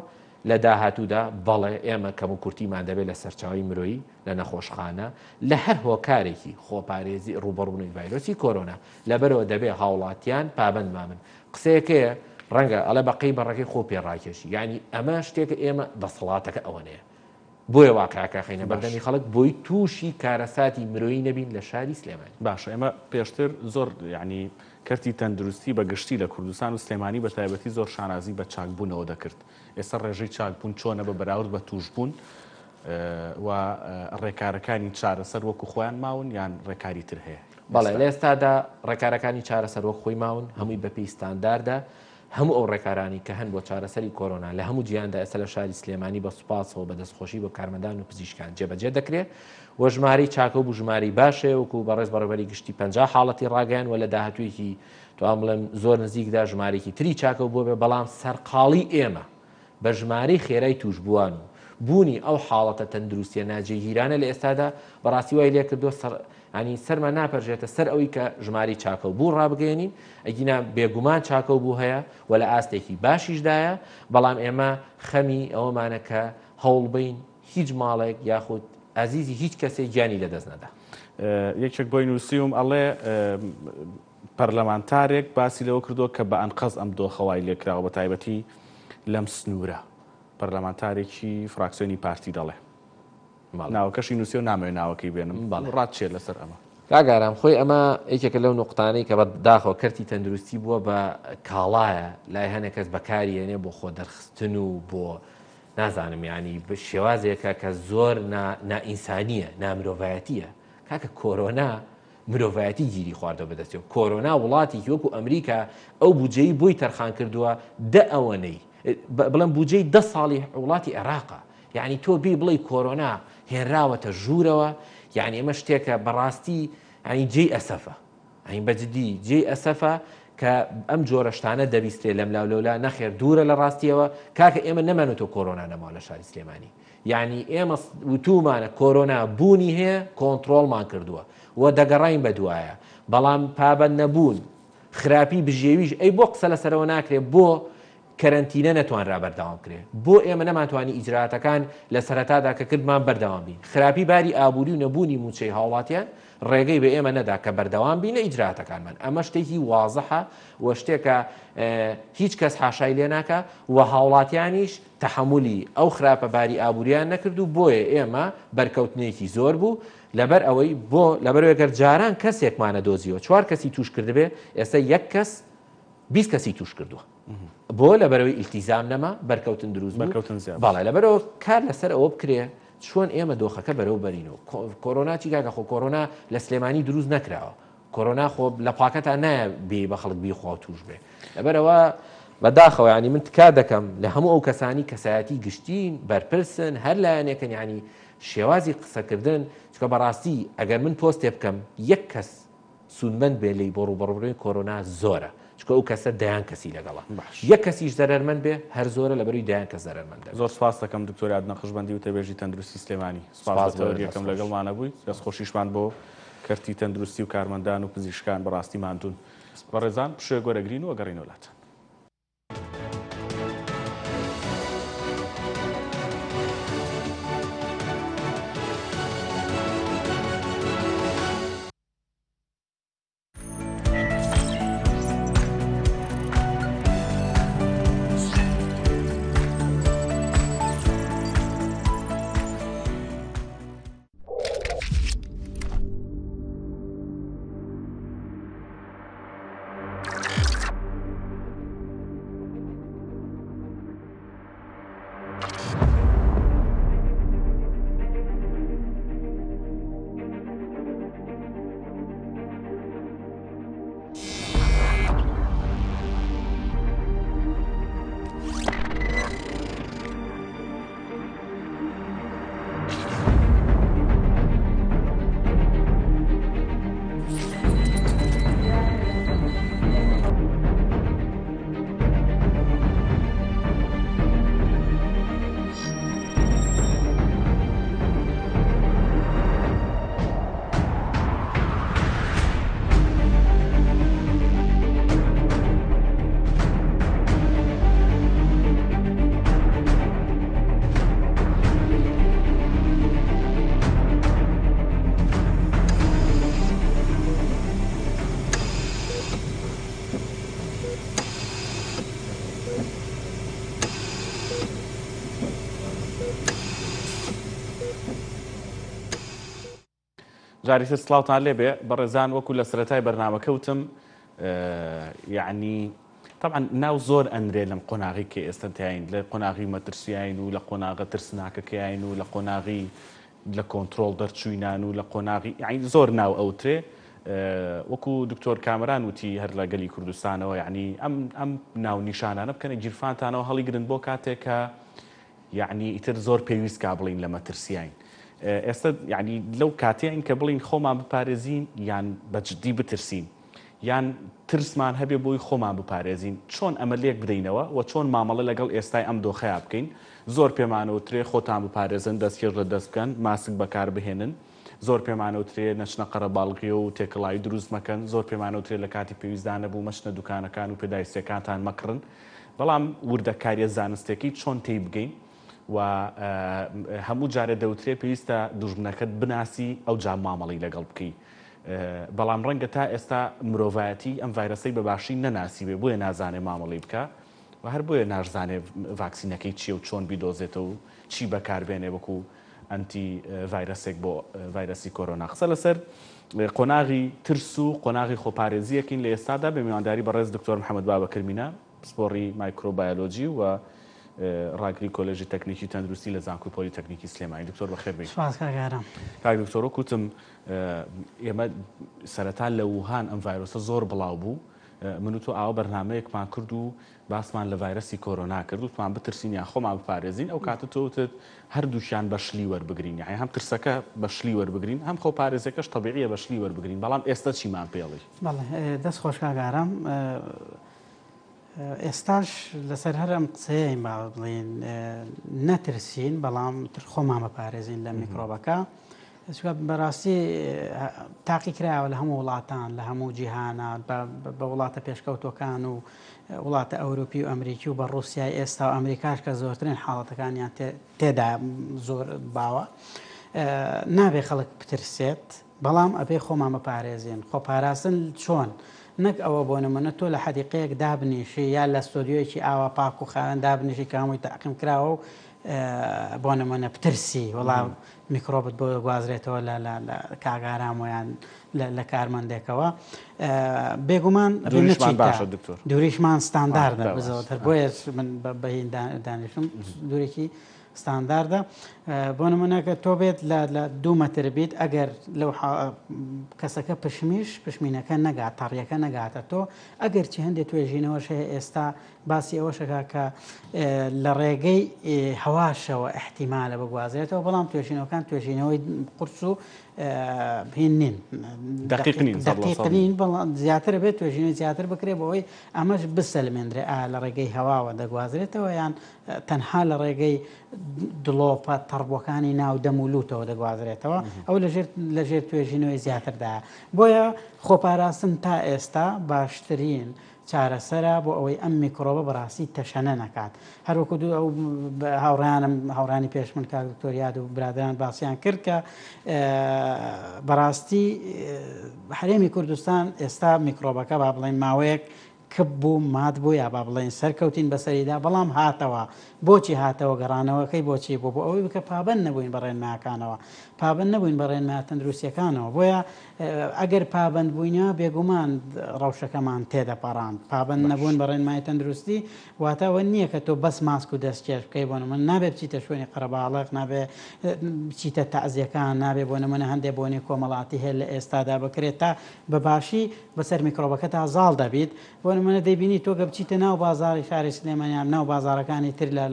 لە داهاتوودا بەڵێ ئێمە کەم و کورتیمان دەبێت لە سەرچاوی مرۆیی لە نەخۆشخانە لە هەر هۆکارێکی خۆپارێزی ڕوبەڕوونی ڤایرۆسی کۆرۆنا لەبەرەوە دەبێت هاوڵاتیان پابەندمان من قسەیەکەیە ڕەنگە ئەڵێ بەقەی بەڕێکی خۆ پێڕاکێشی ینی ئەمە شتێکە ئێمە دەسەڵاتەکە ئەوەنەیە بۆیە واقعەکە خینە بەردەمی خەڵک بۆی تووشی کارەساتی مرۆیی نەبین لە شاری سلێمانی باشە ئێمە پێشتر زۆر ینی کەرتی تەندروستی بە گشتی لە کوردستان و سلێمانی بە تایبەتی زۆر شانازی بە چاکبوونەوە دەکرد ئێستا ڕێژەی چاکبوون چۆنە بە بەراورد بە توشبوون و ڕێکارەکانی چارەسەر وەکو خۆیان ماون یان ڕێکاری تر هەیە بەڵێ لە ئێستادا ڕێکارەکانی چارەسەر وەک خۆی ماون هەمووی بەپێی ستانداردا هەموو ئەو ڕێکارانی کە هەن بۆ چارەسەری کۆرۆنا لە هەموو جیاندا ئێستا لە شاری سلێمانی بە سوپاسەوە بە دەستخۆشی بۆ کارمەندان و پزیشکان جێبەجێ دەکرێت وە ژماری چاکە و بوو ژماری باشێ وەکو بەڕێز بەڕێوەری گشتی 50 حاڵەتی ڕاگەیان وە لە داهاتوویەکی توان بڵێم زۆر نزیکدا ژمارێکی تری چاکە و بۆ بێ بەڵام سەرقاڵی ئێمە بە ژمارەی خێرای توش بووان و بوونی ئەو حاڵەتە تەندروستیە ناجێگیرانە لە ئێستادا بەڕاستی وای لێ کردو ینی سەرمان ناپەرژێتە سەر ئەوەی کە ژماری چاکە و بوو ڕابگەێنین ئەگینا بێگومان چاکە و بوو هەیە و لە ئاستێکی باشیشدایە بەڵام ئێمە خەمی ئەوەمانە کە هەوڵ بین هیچ ماڵێک یاخود ئازیزی هیچ کەسێک گیانی لەدەست نەدا. یەکێک بۆی نووسیوم ئەڵێ پەرلەمانتارێک باسی لەوە کردو کە بە ئەنقەز ئەم دۆخەوای لێکراوە بە تایبەتی لەم سنوورە پەرلەمانتارێکی فراکسیۆنی پارتی دەڵێ ناوەکەشی نووسی و نامەوێت ناوەکەی بێنم ڕاتچێت لەسەر ئەمە کاگارام خۆی ئەمە یەکێکە لەو نقطانەی کە بە داخەوە کەرتی تەندروستی بووە بە کاڵایە لای هەنێک کەس بەکارێنێ بۆ خۆ دەرخستن و بۆ نازانم ینی بە شێوازێکە کە زۆر نائینسانیە نامرۆڤایەتیە کاکە کۆرۆنا مرۆڤایەتی گیری خواردەوە بەدەستێت کۆرۆنا وڵاتی وەکو ئەمریکا ئەو بودجەی بۆی تەرخان کردووە ئەوەنەی بڵێم بودجەی 10 ساڵی وڵاتی عێراقا یعنی تۆ بێ بڵێ کۆرۆنا هێنراوەتە ژوورەوە یعنی ئەمە شتێکە بەڕاستی ینی جێی ئەسەفە ئەین بەجددی جێی ئەسەفە کە ئەم جۆرەشتانە دەبیسترێ لەم لاولەولا نەخێر دوورە لە ڕاستیەوە کاکە ئێمە نەمانێتەوە کۆرۆنا نەماوە لە شاری سلێمانی یعنی ئێمە وتومانە کۆرۆنا بوونی هەیە کۆنتترۆڵمان کردووە و دەگەڕین بە دوایە بەڵام پابەند نەبوون خراپی بژێویش ئەی بۆ قسە لەسەرەوە ناکرێت بۆ کەرەنتینە نەتوانرا بەردەوام کرێ بۆ ئێمە نەماتوانی ئیجراتەکان لە سەرەتادا کە کردمان بەردەوام بین خراپی باری ئابووری و نەبوونی موچەی هاوڵاتیان ڕێگەی بە ئێمە نەدا کە بەردەوام بینە ئیجراتەکانمان ئەمە شتێکی وازەحە و شتێکە هیچ کەس حاشای لێ ناکە و هاوڵاتیانیش تەحملی ئەو خراپە باری ئابووریان نەکرد و بۆیە ئێمە بەرکەوتنێکی زۆر بوو لەبەر ئەوەی بۆ لەبەرەوەگەر جاران کەسێکمانە دۆزیەوە 4 کەسی توش کردبێ ئێستا 1 کەس 20 کەسی توش کردووە بۆ لەبەرەوەی ئیلتیزام نەما بەرکەوتن دروست باڵای لەبەرەوە کار لەسەر ئەوە بکرێ چۆن ئێمە دۆخەکە بەرەو بەرینەوە کۆرۆنا چی کاکە خۆ کۆرۆنا لە سلێمانی دروست نەکراوە کۆرۆنا خۆ لە پاکەتە نایە بێ بە خەڵک بیخوا توش بێ لەبەرەوە بەداخەوە ینی من تکا دەکەم لە هەموو ئەو کەسانی کەسایەتی گشتین بەرپرسن هەر لایەنێکن ینی شێوازی قسەکردن چکە بەڕاستی ئەگەر من پۆستێ بکەم 1 کەس سودمەند بێ لی بۆ ڕوبەڕووی کۆرۆنا زۆرە چکە ئەو کەسە دایان کەسی لەگەڵە 1 کەسیش زەرمەند بێ هەر زۆرە لەبەروی دایان کەس زەرمەندە زۆر سپاس دەکەم دکتۆر نەخشبەندی و تێبێژی تەندروستی سلێمانی سپاس یەکەم لەگەڵمانە بووی دەستخۆشیشمان بۆ کەرتی تەندروستی و کارمەندان و پزیشکان بەڕاستی ماندون بەڕێزان پشوێ گۆرەگرین و ئەگەڕین وڵات جاریتر سڵاوتان لێبێ بەڕێزان وەکو لە سەرەتای بەرنامەکەوتم یعنی طبعا ناو زۆر ئەنرێ لەم قۆناغی کە ئێستا تاین لە قۆناغی مەترسیین و لە قۆناغە ترسناکەکەیین و لە قۆناغی لە کۆنتترۆل دەرچوینان و لە قۆناغی یعنی زۆر ناو ئەوترێ وەکو دکتۆر کامران وتی هەر لە گەلی کوردستانەوە یعنی ئەم ناو نیشانانە بکەنە گیرفانتانەوە هەڵیگرن بۆ کاتێک کە یعنی ئیتر زۆر پێویست کا بڵین لە مەترسیین. ئێستا یعنی لەو کاتێن کە بڵین خۆمان بپارێزین یان بەجددی بترسین یان ترسمان هەبێ بۆی خۆمان بپارێزین چۆن ئەمەلێک بدەینەوە و چۆن مامەڵە لەگەڵ ئێستای ئەم دۆخەیە بکەین. زۆر پێمانەوترێ خۆتان بپارێزن دەستکێش لە دەست بکەن ماسک بەکار بهێنن. زۆر پێمانەوترێ نەچنە قەرە باڵغی و تێکەڵایی دروست مەکەن. زۆر پێمانەوترێت لە کاتی پێویستدانە بوو مەچنە دوکانەکان و پێداویستەکانتان مەکڕن. بەڵام وردەکاریە زانستێکی چۆن تێی بگەین و هەموو جارێ دەوترێ پێویستە دوژمنەکەت بناسی ئەو جا مامەڵی لەگەڵ بکەی. بەڵام ڕەنگە تا ئێستا مرۆڤایەتی ئەم ڤایرەسەی بەباشی نەناسی بێ بۆیە نازانێ مامەڵی بکە و هەر بۆیە ناشزانێ ڤاکسینەکەی چییە و چۆن بیدۆزێتەوە و چی بەکاربێنێ وەکو ئەنتی ڤایرەسێک بۆ ڤایرەسی کۆرۆنا. قسە لەسەر قۆناغی ترس و قۆناغی خۆپارێزیەکەین لە ئێستادا بە میوانداری بەڕێز دکتۆر محەممەد بابەکرمینە پسپۆڕی مایکرۆبایۆلۆجی و ڕاگری کۆلێژی تەکنیکی تەندروستی لە زانکۆی پۆلیتەکنیکی سلێمانی. دکتۆر بەخێر بێت. کاک دکتۆر کوتم ئێمە سەرەتا لە ووهان ئەم ڤایرۆسە زۆر بڵاو بوو من و تۆ ئاوا بەرنامەیەکمان کرد و باسمان لە ڤایرەسی کۆرۆنا کرد و توان بترسین یان خۆمان بپارێزین ئەو کاتە تۆوتت هەردووشیان بەشلی وەربگرین یعنی هەم ترسەکە بەشلی وەربگرین هەم خۆپارێزەکەش تەبیعیە بەشلی وەربگرین بەڵام ئێستا چیمان پێڵی. دەست خۆش کاگارم ئێستاش لەسەر هەر ئەم قسەیە با بڵین نەترسین بەڵام خۆمان بپارێزین لە میکرۆبەکە. بەڕاستی تاقی کراوە لە هەموو وڵاتان لە هەموو جیهانە بە وڵاتە پێشکەوتەکان و وڵاتە ئەوروپی و ئەمریکی و بە ڕوسیای ئێستا و ئەمریکاش کە زۆرترین حاڵەتەکانیان تێدا زۆر باوە نابێ خەڵک بترسێت بەڵام ئەبێ خۆمان بپارێزین. خۆپاراستن چۆن؟ نەک ئەوە بۆ نمونە تۆ لە حەدیقەیەک دابنیشی یا لە ستۆدیۆیەکی ئاوا پاک و خاوێن دابنیشی کە هەمووی تاقیم کراوە و بۆ نمونە پترسی وەڵام میکرۆبت بۆ گوازرێتەوە لە کاگارامۆیان لە کارمەندێکەوە بێگومان دووریشمان ستانداردە بزەوتر بۆیە من بەهین دانیشتم دوورێکی ستانداردە بۆ نمونەکە تۆ بێت لە 2 مەتر بیت ئەگەر لەو کەسەکە پشمینەکە نەگات تاڕیەکە نەگاتە تۆ ئەگەر چی هەندێک توێژینەوەش هەیە ئێستا باسی ئەوەشەکە کە لە ڕێگەی هەواشەوە احتیمالە بگوازرێتەوە بەڵام توێژینەوەکان توێژینەوەی قورس و هێنین دقیقنین بەڵام زیاتر بێت توێژینەوەی زیاتر بکرێ بەوەی ئەمەش بسەلمێنرێ لە ڕێگەی هەواوە دەگوازرێتەوە یان تەنها لە ڕێگەی دڵۆپە تەڕبووەکانی ناو دەمولوتەوە دەگوازرێتەوە ئەو لەژێر توێژینەوەی زیاتردا. بۆیە خۆپاراستن تا ئێستا باشترین چارەسەرە بۆ ئەوەی ئەم میکرۆبە بەڕاستی تەشەنە نەکات. هەروەکو ئەو هاوڕانی پێش من کاک دکتۆریاد و برادران باسییان کرد کە بەڕاستی هەرێمی کوردستان ئێستا میکرۆبەکە با بڵێن ماوەیەک کب بوو مات بوو یا با بڵێن سەرکەوتین بەسەریدا بەڵام هاتەوە. بۆچی هاتەوە گەڕانەوەکەی بۆچی بۆ ئەوەی بکە پابەند نەبووین بەڕێنماکانەوە پابەند نەبووین بەڕێنما تەندروستیەکانەوە. بۆیە ئەگەر پابەند بووینە بێگومان ڕەوشەکەمان تێدەپەڕاند. پابەند نەبوون بەڕێنمای تەندروستی واتەوە نییە کە تۆ بەس ماسک و دەستکێش بکەی بۆ من نابێت بچیتە شوێنی قەرەباڵغ نابێ بچیتە تەعزیەکان نابێ بۆ نمونە هەندێک بۆنی کۆمەڵاتی هەیە لە ئێستادا بکرێت تا بەباشی بەسەر میکرۆبەکە تا زاڵ دەبیت. بۆ نمونە دەیبینی تۆ گە بچیتە ناو بازاری شاری سلێمانیان ناو بازارەکانی تر لە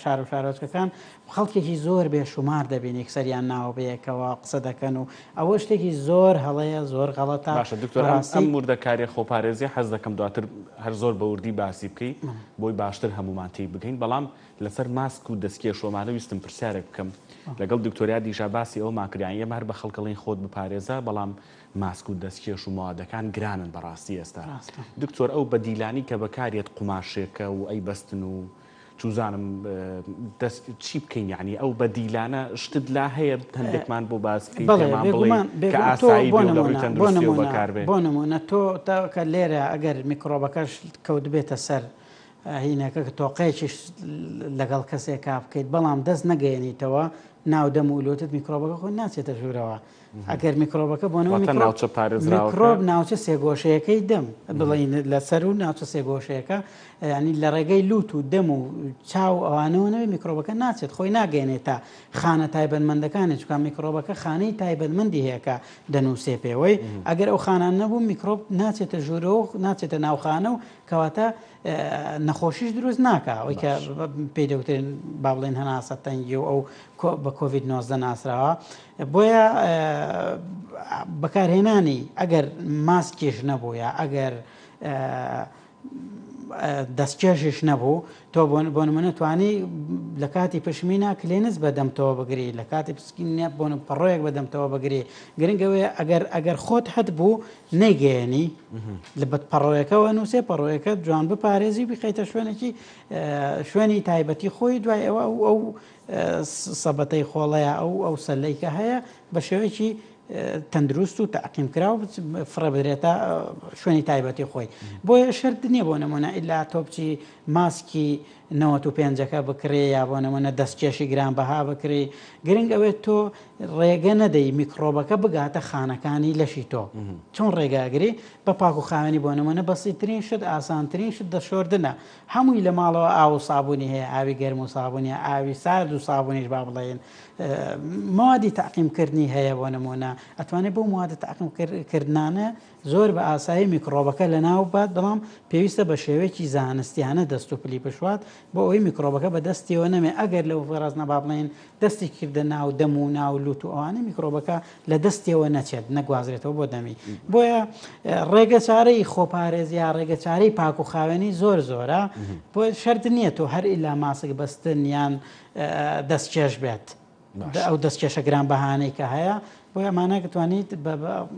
شار و شارۆچکەکان خەڵکێکی زۆر بێشومار دەبینی کەسەریان ناوە بەیەکەوە قسە دەکەن و ئەوە شتێکی زۆر هەڵەیە زۆر غەڵەتە. باشە دکتۆر ئەم وردەکاری خۆپارێزی حەز دەکەم دواتر هەر زۆر بە وردی باسی بکەی بۆی باشتر هەمومان تێی بگەین. بەڵام لەسەر ماسک و دەستکێشۆمانە ویستم پرسیارێک بکەم لەگەڵ دکتۆریا دیژا باسی ئەو ماکریان ئێمە هەر بە خەڵکەڵین خۆت بپارێزە بەڵام ماسک و دەستکێش و ماوەدەکان گرانن بەڕاستی ئێستا. دکتۆر ئەو بەدیلانی کە بەکارێت قوماشێکە و ئەی بەستن و چوزانم چی بکەین یعنی ئەو بەدیلانە شتت لا هەیە هەندێکمان بۆ باسکەی پێمان بڵێ کە ئاسایی بێ و لەڕووی تەندروستی بەکاربێ. بۆ نمونە تۆ کە لێرە ئەگەر میکرۆبەکەش کەوت بێتە سەر هینەکە کە تۆقەیەکیش لەگەڵ کەسێکا بکەیت بەڵام دەست نەگەیەنیتەوە ناو دەمولوتت میکرۆبەکە خۆی ناچێتە ژوورەوە ئەگەر میکرۆبەکە بۆنەوە ناوچە پارێزراوەکە میکرۆب ناوچە سێگۆشەیەەکەی دەم بڵین لەسەر و ناوچە سێگۆشەیەەکە ینی لە ڕێگەی لوت و دەم و چاو ئەوانەوەنەوەی میکرۆبەکە ناچێت خۆی ناگەێنێت تا خانە تایبەتمەندەکانی چکان میکرۆبەکە خانەی تایبەتمەندی هەیەکە دەنووسێ پێوەی ئەگەر ئەو خانان نەبوو میکرۆب ناچێتە ژوورەوە ناچێتە ناوخانە و کەواتە نەخۆشیش دروست ناکە ئەوەی کە پێی دەوترێن با بڵێن هەناسە تەنگی و ئەو بە کۆڤید 19 ناسراوە بۆیە بەکارهێنانی ئەگەر ماسکێش نەبوو یا ئەگەر دەستکێشش نەبوو تۆ بۆ نمونە توانی لە کاتی پشمینە کلێنس بەدەمتەوە بگری لە کاتی پسکینە بۆ پەڕۆیەک بەدەمتەوە بگری گرنگەوەی ئەگەر خۆت هەت بوو نەیگەێنی لە بەد پەڕۆیەکەەوە نووسێ پەڕۆیەکە جوان بپارێزی بخیتە شوێنێکی شوێنی تایبەتی خۆی دوای ئەوە ئەو سەبەتەی خۆڵەیە ئەو سەلەیکە هەیە بە شێوەیەکی تەندروست و تەعقیمکرا و فڕە بدرێتە شوێنی تایبەتی خۆی بۆیە شەرت نییە بۆ نمونە ئیلا تۆ بچی ماسکی 95ەکە بکرێ یا بۆ نمونە دەستکێشی گرانبەها بکرێ گرنگ ئەوێت تۆ ڕێگە نەدەی میکرۆبەکە بگاتە خانەکانی لەشی تۆ چۆن ڕێگاگری بە پاک و خاوێنی بۆ نمونە بەسیترین شت ئاسانترین شت دەشۆردنە هەمووی لە ماڵەوە ئاو و سابوونی هەیە ئاوی گەرم و سابوونیە ئاوی سارد و سابوونیش با بڵێن موادی تەعقیمکردنی هەیە بۆ نمونە ئەتوانێت بۆ موادە تەعقیمکردانە زۆر بە ئاسایی میکرۆبەکە لە ناو بات بەڵام پێویستە بە شێوەیەکی زانستیانە دەست و پلی بشوات بۆ ئەوەی میکرۆبەکە بە دەستیەوە نەمێ ئەگەر لەو ڕاست نەبا بڵێن دەستی کردە ناو دەم و ناو لوت و ئەوانە میکرۆبەکە لە دەستیەوە نەچێت نەگوازرێتەوە بۆ دەمی بۆیە ڕێگە چارەی خۆپارێزی یا ڕێگە چارەی پاک و خاوێنی زۆر زۆرە بۆ شەرت نییە تۆ هەر ئیلا ماسک بەستن یان دەستکێش بێت ئەو دەستکێشە گرانبەهانەی کە هەیە بۆ ئەمانە دەتوانیت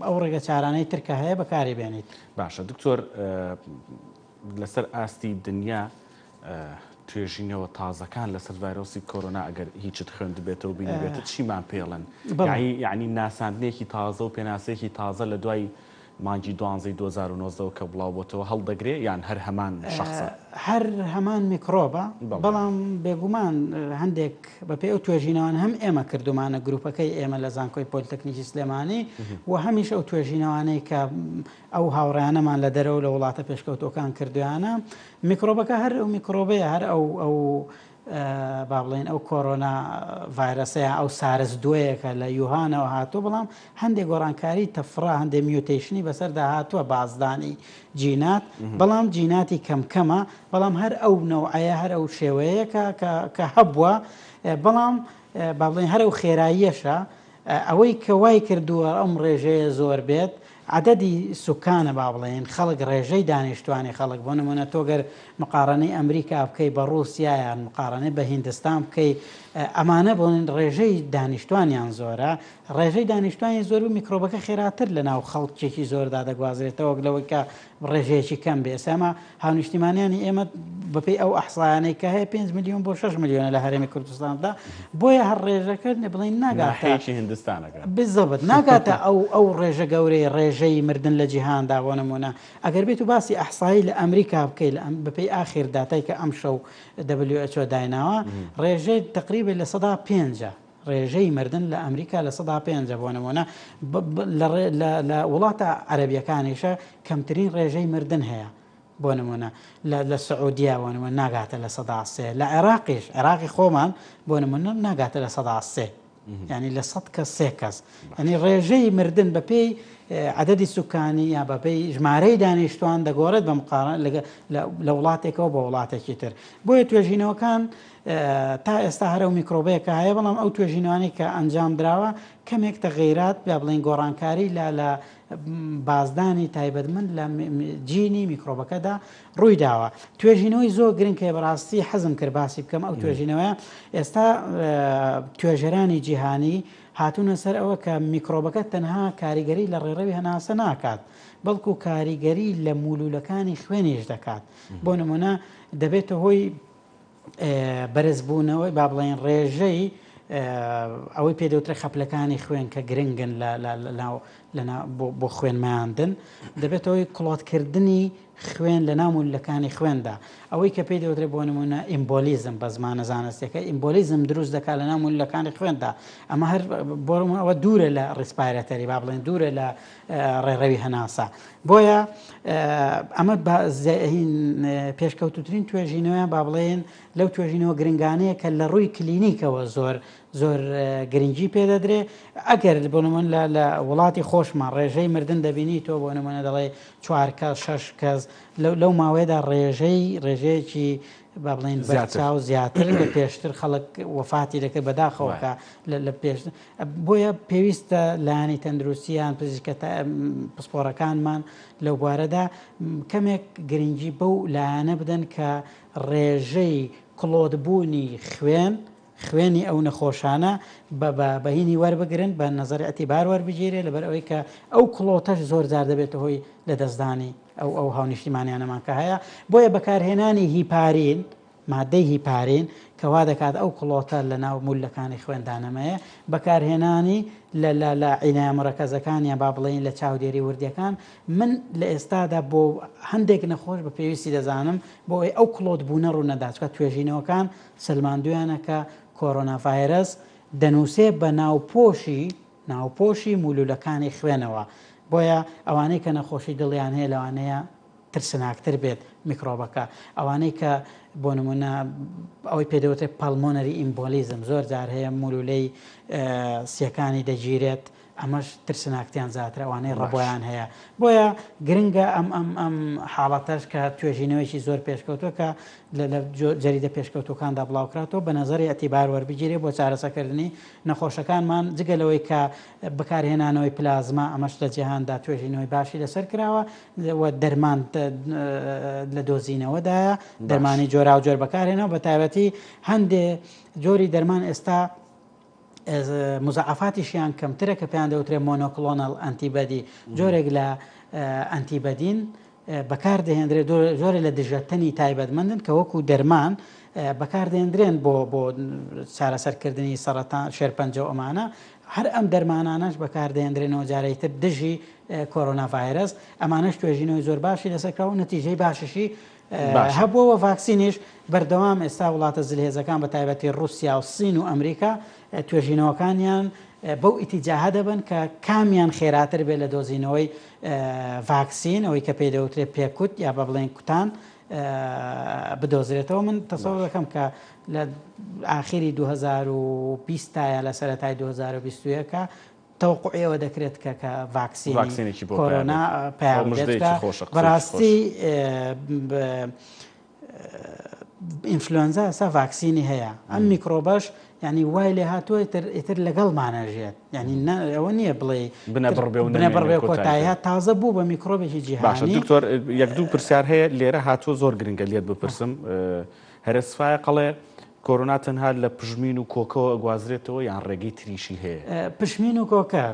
ئەو ڕێگە چارانەی ترکە هەیە بەکاری بێنیت باشە دکتۆر لەسەر ئاستی دنیا توێژینەوە تازەکان لەسەر ڤایرۆسی کۆرۆنا ئەگەر هیچت خوێند بێتەوە بینی بێتە چیمان پێڵن یعنی ناساندنێکی تازە و پێناسەیەکی تازە لە دوای مانگی 2009 کە بڵاو بۆتەوە هەڵدەگرێ یان هەر هەمان شخصە هەر هەمان میکرۆبە بەڵام بێگومان هەندێک بەپێ ئەو توێژینەوان هەم ئێمە کردومانە گروپەکەی ئێمە لە زانکۆی پۆلیتەکنیکی سلێمانی و هەمیش ئەو توێژینەوانەی کە ئەو هاوڕیانەمان لە دەرەوە لە وڵاتە پێشکەوتەکان کردویانە میکرۆبەکە هەر ئەو میکرۆبەیە هەر ئەو با بڵێن ئەو کۆرۆنا ڤایرەسەیە ئەو سارس دوەیەکە لە یوهانەوە هاتووە بەڵام هەندێک گۆڕانکاری تەفرا هەندێک میوتیشنی بەسەردا هاتووە بازدانی جینات بەڵام جیناتی کەمکەمە بەڵام هەر ئەو نەوعەیە هەر ئەو شێوەیە کە هەبووە بەڵام با بڵێن هەر ئەو خێراییەشە ئەوەی کە وای کردووە ئەم ڕێژەیە زۆر بێت عدەدی سوکانە با بڵێن خەڵک ڕێژەی دانیشتوانی خەڵک بۆ نمونە تۆگەر مقارنەی ئەمریکا بکەی بە ڕووسیا یان مقارنەی بە هیندستان بکەی ئەمانە بۆن ڕێژەی دانیشتوانیان زۆرە ڕێژەی دانیشتوانی زۆر و میکرۆبەکە خێراتر لە ناو خەڵکێکی زۆردا دەگوازرێتەوە لەوەی کە ڕێژەیەکی کەم بێ ئێمە هاونیشتیمانیانی ئێمە بەپێی ئەو ئەحسایانەی کە هەیە 5 میلیۆن بۆ 6 میلیۆنە لە هەرێمی کوردستاندا بۆیە هەر ڕێژەکردن بڵین ناگاتێکی هندستانەکە بزەبت ناگاتە ئەو ڕێژە گەورەی ڕێژەی مردن لە جیهاندا بۆ نمونە ئەگەر بێت و باسی ئەحسایی لە ئەمریکا بکەی بەپێی ئاخر داتای کە ئەم شەو WHO دایناوە ڕێژەی تقریبا لە 105 ڕێژەی مردن لە ئەمریکا لە 105 بۆ نمونە لە وڵاتە عەرەبیەکانیشە کەمترین ڕێژەی مردن هەیە بۆ نمونە لە سعودیا بۆ نمونە ناگاتە لە 103 لە عێراقیش عێراقی خۆمان بۆ نمونە ناگاتە لە 103 ینی لە 100 کەس 3 کەس ینی ڕێژەی مردن بەپێی عدەدی سوکانی یا بەپێی ژمارەی دانیشتوان دەگۆڕێت بە مقارنە لە وڵاتێکەوە بە وڵاتێکی تر بۆیە توێژینەوەکان تا ئێستا هەرە و میکرۆبەیەکە هەیە بەڵام ئەو توێژینەوانی کە ئەنجام درراوە کەمێک تەغیرات یا بڵێن گۆڕانکاری لە بازدانی تایبەتمەند لە جینی میکرۆبەکەدا ڕووی داوە توێژینەوەی زۆر گرنگکە بەڕاستی حەزم کرد باسی بکەم ئەو توێژینەوەیە ئێستا توێژەرانی جیهانی هاتوونە سەر ئەوە کە میکرۆبەکە تەنها کاریگەری لە ڕێڕەوی هەناسە ناکات بەڵکو کاریگەری لە مولولەکانی خوێنیش دەکات بۆ نمونە دەبێتە هۆی بەرزبوونەوەی با بڵێن ڕێژەی ئەوەی پێدەوترە خەپلەکانی خوێن کە گرنگن بۆ خوێنماندن دەبێتەوەی کڵۆتکردنی خوێن لە ناومولەکانی خوێندا ئەوەی کە پێی دەوترێت بۆ نمونە ئیمبۆلیزم بە زمانە زانستیەکە ئیمبۆلیزم دروست دەکات لە ناومولەکانی خوێندا ئەمە هەر ئەوە دوورە لە ڕیسپایرەتەری با بڵێن دوورە لە ڕێڕەوی هەناسا بۆیە ئەمە پێشکەوتوترین توێژینەوەیان با بڵێن لەو توێژینەوە گرنگانەیە کە لە ڕووی کلینیکەوە زۆر گرنگی پێدەدرێ ئەگەر بۆ نمونە لە وڵاتی خۆشمان ڕێژەی مردن دەبینی تۆ بۆ نمونە دەڵێ 4 کەس 6 کەس لەو ماوەیەدا ڕێژەیەکی با بڵێن بەرچاو زیاتر لە پێشتر خەڵک وەفاتی دەکرد بەداخەوەکە لە پێشتر بۆیە پێویستە لایانی تەندروستیان پزیشکە پسپۆڕەکانمان لەو بوارەدا کەمێک گرنگی بەو لایەنە بدەن کە ڕێژەی کڵۆدبوونی خوێنی ئەو نەخۆشانە بەهینی وەربگرن بە نەزەری ئەتیبار وەربگیرێ لەبەر ئەوەی کە ئەو کڵۆتەش زۆر جار دەبێتە هۆی لە دەستدانی ئەو هاونیشتیمانیانەمان کە هەیە بۆیە بەکارهێنانی هیپارین مادەی هیپارین کەوا دەکات ئەو کڵۆتە لە ناو مولەکانی خوێندانەمەیە بەکارهێنانی لە عینایە مڕەکەزەکانیان با بڵێن لە چاودێری وردیەکان من لە ئێستادا بۆ هەندێک نەخۆش بە پێویستی دەزانم بۆ ئەو کڵۆت بوونە ڕوونەدات چکە توێژینەوەکان سلماندویانەکە کۆرۆنا ڤایرەس دەنووسێ بە ناوپۆشی مولولەکانی خوێنەوە بۆیە ئەوانەی کە نەخۆشی دڵیان هەیە لەوانەیە ترسناکتر بێت میکرۆبەکە ئەوانەی کە بۆ نمونە ئەوەی پێدەوتێت پەلمۆنەری ئیمبۆلیزم زۆر جار هەیە مولولەی سیەکانی دەگیرێت ئەمەش ترسناکتیان زیاتر ئەوانەی ڕەبۆیان هەیە بۆیە گرنگە ئەم حاڵەتەش کە توێژینەوەیکی زۆر پێشکەوتووە کە لە جەریدە پێشکەوتوەکاندا بڵاوکراتەوە بە نەزەری ئەتیبار وەربگیرێ بۆ چارەسەکردنی نەخۆشەکانمان جگەلەوەی کە بەکارهێنانەوەی پلازما ئەمەش لە جیهاندا توێژینەوەی باشی لەسەر کراوە دەرمان لە دۆزینەوەدایە دەرمانی جۆرا و جۆر بەکارهێنەوە بە تایبەتی هەندێ جۆری دەرمان ئێستا مزعفاتیشیان کەمترە کە پێیان دەوترێت مۆنۆکلۆنەڵ ئەنتیبەدی جۆرێک لە ئەنتیبەدین بەکاردەهێنرێت زۆرە لە دژەتەنی تایبەتمەندن کە وەکو دەرمان بەکاردێنرێن بۆ چارەسەرکردنی سەرەتان شێرپەنجە و ئەمانە هەر ئەم دەرمانانەش بەکاردێنرێنەوە جارێکی تر دژی کۆرۆنا ڤایرەس ئەمانەش توێژینەوەی زۆر باشی لەسەرکراوە و نەتیجەی باششی هەبووەوە ڤاکسینیش بەردەوام ئێستا وڵاتە زلهێزەکان بە تایبەتی رووسیا و سین و ئەمریکا توێژینەوەکانیان بەو ئیتیجاهە دەبن کە کامیان خێراتر بێت لە دۆزینەوەی ڤاکسین ئەوەی کە پێی دەوترێت پێکوت یا بە بڵێن کوتان بدۆزرێتەوە من تەسەوڕ دەکەم کە لە ئاخری 2020 تایە لە سەرەتای 2021 تەوقعیەوە دەکرێت کە ڤاکسینی کۆرۆنا پێیان بەڕاستی ئینفلۆنزا ئێستا ڤاکسینی هەیە ئەم میکرۆبەش ینی وای لێ هاتووە ئیتر لەگەڵمانەژێت ینی ئەوە نییە بڵێ بنەبڕێ کۆتاییات تازە بوو بە میکرۆبێکی جیهانی دکتۆر یەک دوو پرسیار هەیە لێرە هاتووە زۆر گرنگە لێت بپرسم هەرسفای قەڵێ کۆرۆنا تەنها لە پژمین و کۆکەوە گوازرێتەوە یان ڕێگەی تریشی هەیە پشمین و کۆکە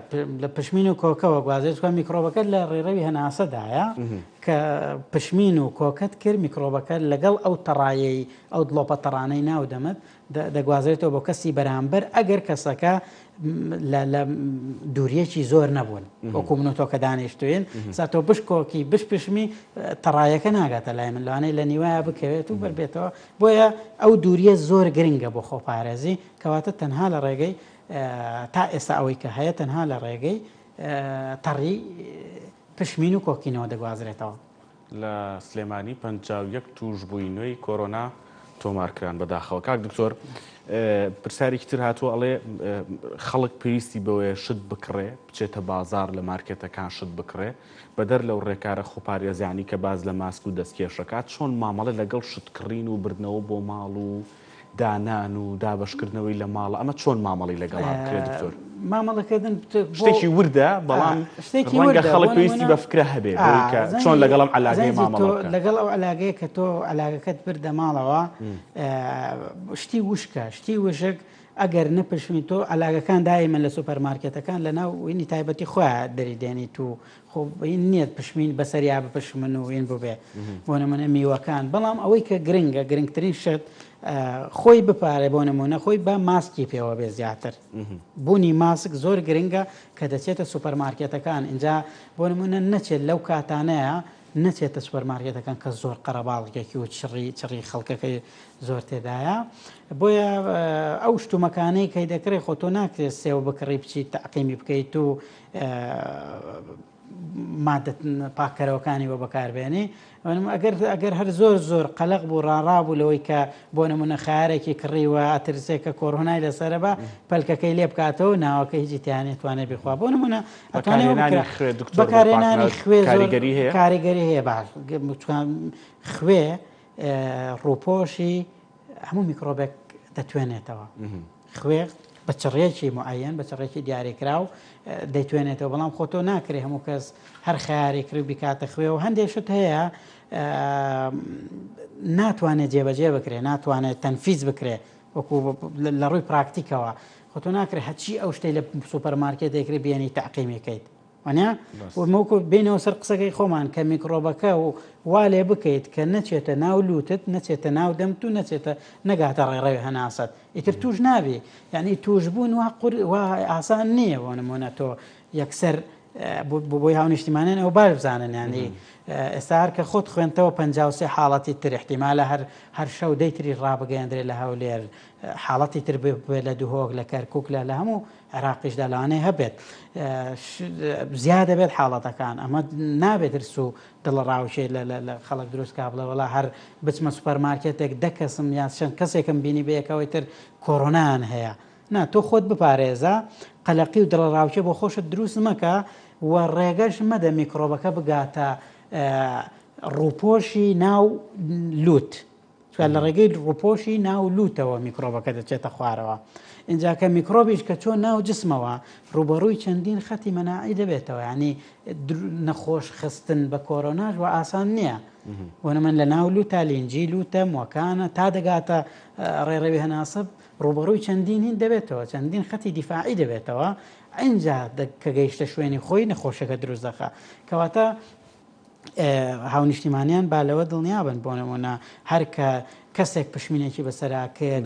لە پشمین و کۆکەوە گوازرێت میکرۆبەکە لە ڕێڕەوی هەناسەدایە کە پشمین و کۆکەت کرد میکرۆبەکە لەگەڵ ئەو تەڕایەی ئەو دڵۆپە تەڕانەی ناو دەمت دەگوازرێتەوە بۆ کەسی بەرامبەر ئەگەر کەسەکە لە دووریەکی زۆر نەبوون وەکو من و تۆ کە دانیشتوین ساتۆ بشکۆکی پشمی تەڕایەکە ناگاتە لای من لەوانەیە لە نیوایە بکەوێت و بەربێتەوە بۆیە ئەو دووریە زۆر گرنگە بۆ خۆپارێزی کەواتە تەنها لە ڕێگەی تا ئێستا ئەوەی کە هەیە تەنها لە ڕێگەی تەڕی پشمین و کۆکینەوە دەگوازرێتەوە لە سلێمانی 51 توشببووینەوەی کۆرۆنا تۆمارکران بەداخەوە کاک دکتۆر پرسیارێکی تر هاتووە ئەڵێ خەڵک پێویستی بەوەیە شت بکڕێ بچێتە بازار لە مارکێتەکان شت بکڕێ بەدەر لەو ڕێکارە خۆپارێزیانی کە باز لە ماسک و دەستکێشەکات چۆن مامەڵە لەگەڵ شتکڕین و بردنەوە بۆ ماڵ و دانان و دابشکردنەوەی لە ماڵە ئەمە چۆن مامەڵی لەگەڵ بکرێت دکتۆر مامەڵەکردن شتێکی وردە بەڵام ڕەنگە خەڵک پێویستی بە فکرە هەبێ چۆن لەگەڵم علاگەی مامەڵە لەگەڵ ئەو علاگەیە کە تۆ علاگەکەت بردە ماڵەوە شتی وشکە شتی وشک ئەگەر نەپشمی تۆ علاگەکان دایمە لە سوپەرمارکێتەکان لە ناو وینی تایبەتی خۆیان دەریدێنی تو خۆ نیەت پشمین بەسەریا بپشمن و وین ببێ بۆ نمونە میوەکان بەڵام ئەوەی کە گرنگە گرنگترین شت خۆی بپارێ بۆ نمونە خۆی بە ماسکی پێوە بێ زیاتر بوونی ماسک زۆر گرنگە کە دەچێتە سوپەرمارکێتەکان اینجا بۆ نمونە نەچێت لەو کاتانەیە نەچێتە سوپەرمارکێتەکان کە زۆر قەرەباڵێکی و چڕی خەڵکەکەی زۆر تێدایە بۆیە ئەو شتومەکانەی کەی دەکرێت خۆ تۆ ناکرێت سێوە بکڕی بچیت تەعقیمی بکەیت و مادە پاکەرەوەکانی بۆ بەکاربێنی ئەگەر هەر زۆر قەلق بوو ڕاڕابوو لەوەی کە بۆ نمونە خارێکی کڕیوە ئەترسێکە کۆڕۆنای لەسەرە بە پەلکەکەی لێ بخاتەوە ناوەکە هیچی تیانێت توانێت بخوا بۆ نمونە بەکارێنانی خوێ کاریگەری هەیە باش خوێ ڕووپۆشی هەموو میکرۆبێک دەتوێنێتەوە خوێ بە چڕێکی معەن بە چڕێکی دیاریکراو دەیتوێنێتەوە بەڵام خۆ تۆ ناکرێ هەموو کەس هەر خیاری کرد بیکاتە خوێ و هەندێکشت هەیە ناتوانێت جێبەجێ بکرێ ناتوانێت تەنفیز بکرێ وەکو لە ڕووی پراکتیکەوە خۆ تۆ ناکرێت هەچی ئەو شتەی لە سوپەرمارکێت دەکرێت بێنی تەعقیمیەکەیت وانیا ومەوکو بینەوە سەر قسەکەی خۆمان کە میکرۆبەکە و وا لێ بکەیت کە نەچێتە ناو لوتت نەچێتە ناو دەمت و نەچێتە نەگاتە ڕێڕەوی هەناسەت ئیتر توش نابێ یعنی توشبوون وا ئاسان نییە بۆ نمونە تۆ یەکسەر بۆی هاونیشتیمانیان ئەو باش بزانن ینی ئێستا هەر کە خۆت خوێنتەوە 53 حاڵەتی تر احتیمالە هەر شەو دەیتری ڕابگەیاندرێت لە هەولێر حاڵەتی تر بێ لە دوهۆک لە کەرکووک لە هەموو عێراقیشدا لەوانەیە هەبێت زیادە بێت حاڵەتەکان ئەمە نابێت ترس و دڵڕاوشێ لە خەڵک دروست کا بڵێ وەڵا هەر بچمە سوپەرمارکێتێک دەکەسم یان چەند کەسێکم بینی بەیەکەوەی تر کۆڕۆنایان هەیە نا تۆ خۆت بپارێزە قەلەقی و دڵڕاوچێ بۆ خۆشت دروست مەکە و ڕێگەش مەدە میکرۆبەکە بگاتە ڕووپۆشی ناو لوت لە ڕێگەی ڕووپۆشی ناو لوتەوە میکرۆبەکە دەچێتە خوارەوە اینجا کە میکرۆبیش کە چۆن ناو جسمەوە ڕوبەڕووی چەندین خەتی مەناعی دەبێتەوە ینی نەخۆش خستن بە کۆرۆناژ و ئاسان نییە وەنە من لە ناو لوتە لینجی لوتە موەکانە تا دەگاتە ڕێڕەوی هەناسب ڕوبەڕووی چەندین هین دەبێتەوە چەندین خەتی دیفاعی دەبێتەوە اینجا کە گەیشتە شوێنی خۆی نەخۆشەکە دروست دەخە کەواتە هاونیشتیمانیان با لەوە دڵنیابن بۆ نمونە هەر کە کەسێک پشمینێکی بەسەرا کرد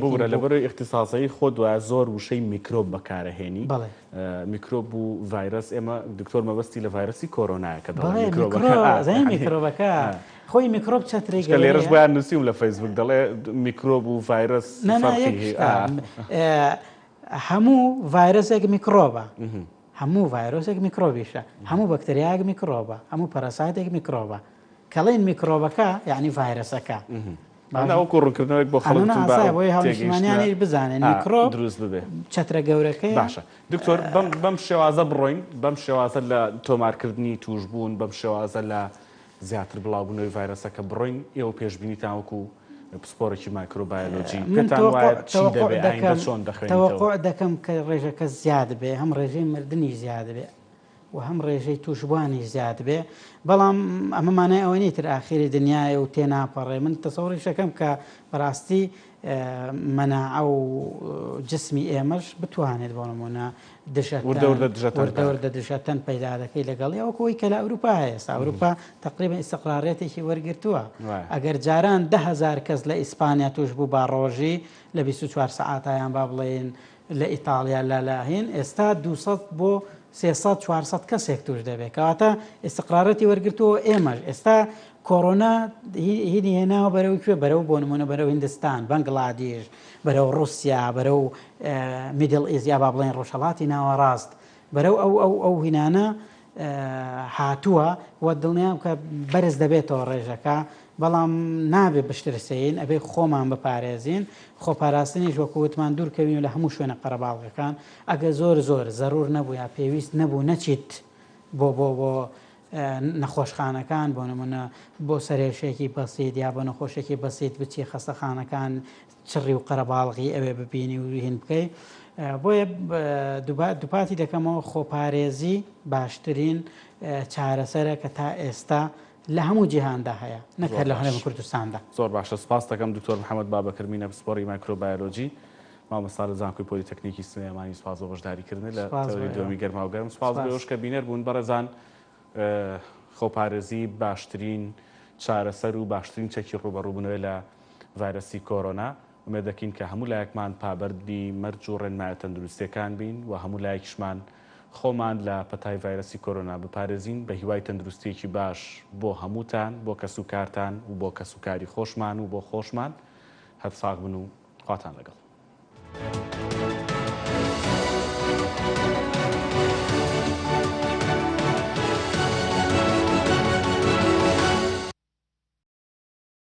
ببورە لەبەرەوەی اختصاصی خۆ دوایە زۆر وشەی میکرۆب بەکارەهێنی میکرۆب و ڤایرۆس ئێمە دکتۆر مەبەستی لە ڤایرۆسی کۆرۆنایە کە میکرۆبەکە خۆی میکرۆب چەترێک لێرەش بۆیان نووسیم لە فەیسبوک دەڵێ میکرۆب و ڤایرۆس هەموو ڤایرۆسێک میکرۆبە هەموو ڤایرۆسێک میکرۆبیشە هەموو بەکتریاک میکرۆبە هەموو پەرەسایتێک میکرۆبە کەڵێن میکرۆبەکە یعنی ڤایرۆسەکە ئەوکو ڕوونکردنەوەک بۆ خەڵکبۆی هاونیشتیمانیانی بزانن میکرۆب دروست ببێ چەترە گەورەکەی باشە دکتۆر بەم شێوازە بڕۆین بەم شێوازە لە تۆمارکردنی توشبوون بەم شێوازە لە زیاتر بڵاوبوونەوەی ڤایرۆسەکە بڕۆین ئێوە پێشبینیتان وەکو پسپۆرێکی مایکرۆبایۆلۆجی تەوەقع دەکەم کە ڕێژەکە زیاد بێ هەم ڕێژەی مردنی زیاد بێ و هەم ڕێژەی توشبوانی زیاد بێ بەڵام ئەمەمانای ئەوە نیتر ئاخری دنیاە و تێناپەڕێ من تەسەوڕی شەکەم کە بەڕاستی مەناعە و جسمی ئێمەش بتوانێت بۆ نمونە وردە دژەتەن پەیدا دەکەی لەگەڵی ئەوکەوەی کە لە ئەوروپا هەیە ئەوروپا تقریبا ئیستقرارێتێکی وەرگرتووە ئەگەر جاران 10,000 کەس لە ئیسپانیا توش بوو با ڕۆژی لە 24 سەعاتیان با بڵێن لە ئیتالیا لاهین ئێستا 200 بۆ 300-400 کەسێک توش دەبێت کەواتە ئیستقرارەتی وەرگرتووە ئێمەش ئێستا کۆڕۆنا هینی هێناوە بەرەو کوێ بەرەو بۆ نمونە بەرەو هیندستان بەنگڵادێش بەرەو رووسیا بەرەو میدل ئیزیا با بڵێن ڕۆژهەڵاتی ناوەڕاست بەرەو ئەو هینانە هاتووە وە دڵنیام کە بەرز دەبێتەوە ڕێژەکە بەڵام نابێت بشترسین ئەبێ خۆمان بپارێزین خۆپاراستنیش وەکووتمان دوورکەوین لە هەموو شوێنە قەرەباڵغەکان ئەگە زۆر زەرور نەبوو یا پێویست نەبوو نەچیت بۆ نەخۆشخانەکان بۆ نمونە بۆ سەرێشێکی بەسیت یا بۆ نەخۆشێکی بەسیت بچی خەستەخانەکان چڕی و قەرەباڵغی ئەوێ ببینی و هین بکەی بۆیە دووپاتی دەکەمەوە خۆپارێزی باشترین چارەسەرە کە تا ئێستا لە هەموو جیهاندا هەیە نەکرد لە هەرێمی کوردستاندا زۆر باشە سپاس دەکەم دکتۆر محەممەد بابەکرمینە پسپۆری مایکرۆبایۆلۆجی مامۆستا لە زانکۆی پۆلیتەکنیکی سلێمانی سوپاس بۆ بەشداریکردن لە تەوری دومی گەرماوگەرم سپاس بۆش کە بینەر بوون بەڕێزان خۆپارێزی باشترین چارەسەر و باشترین چەکی ڕوبەڕووبوونەوەی لە ڤایرۆسی کۆرۆنا ئومێد دەکەین کە هەموو لایەکمان پابەردبی مەرج و ڕێنمایە تەندروستیەکان بین و هەموو لایەکیشمان خۆمان لە پەتای ڤایرۆسی کۆرۆنا بپارێزین بە هیوای تەندروستیەکی باش بۆ هەمووتان بۆ کەسوکارتان و بۆ کەسوکاری خۆشمان و بۆ خۆشمان هەر ساغ بن و خواتان لەگەڵ.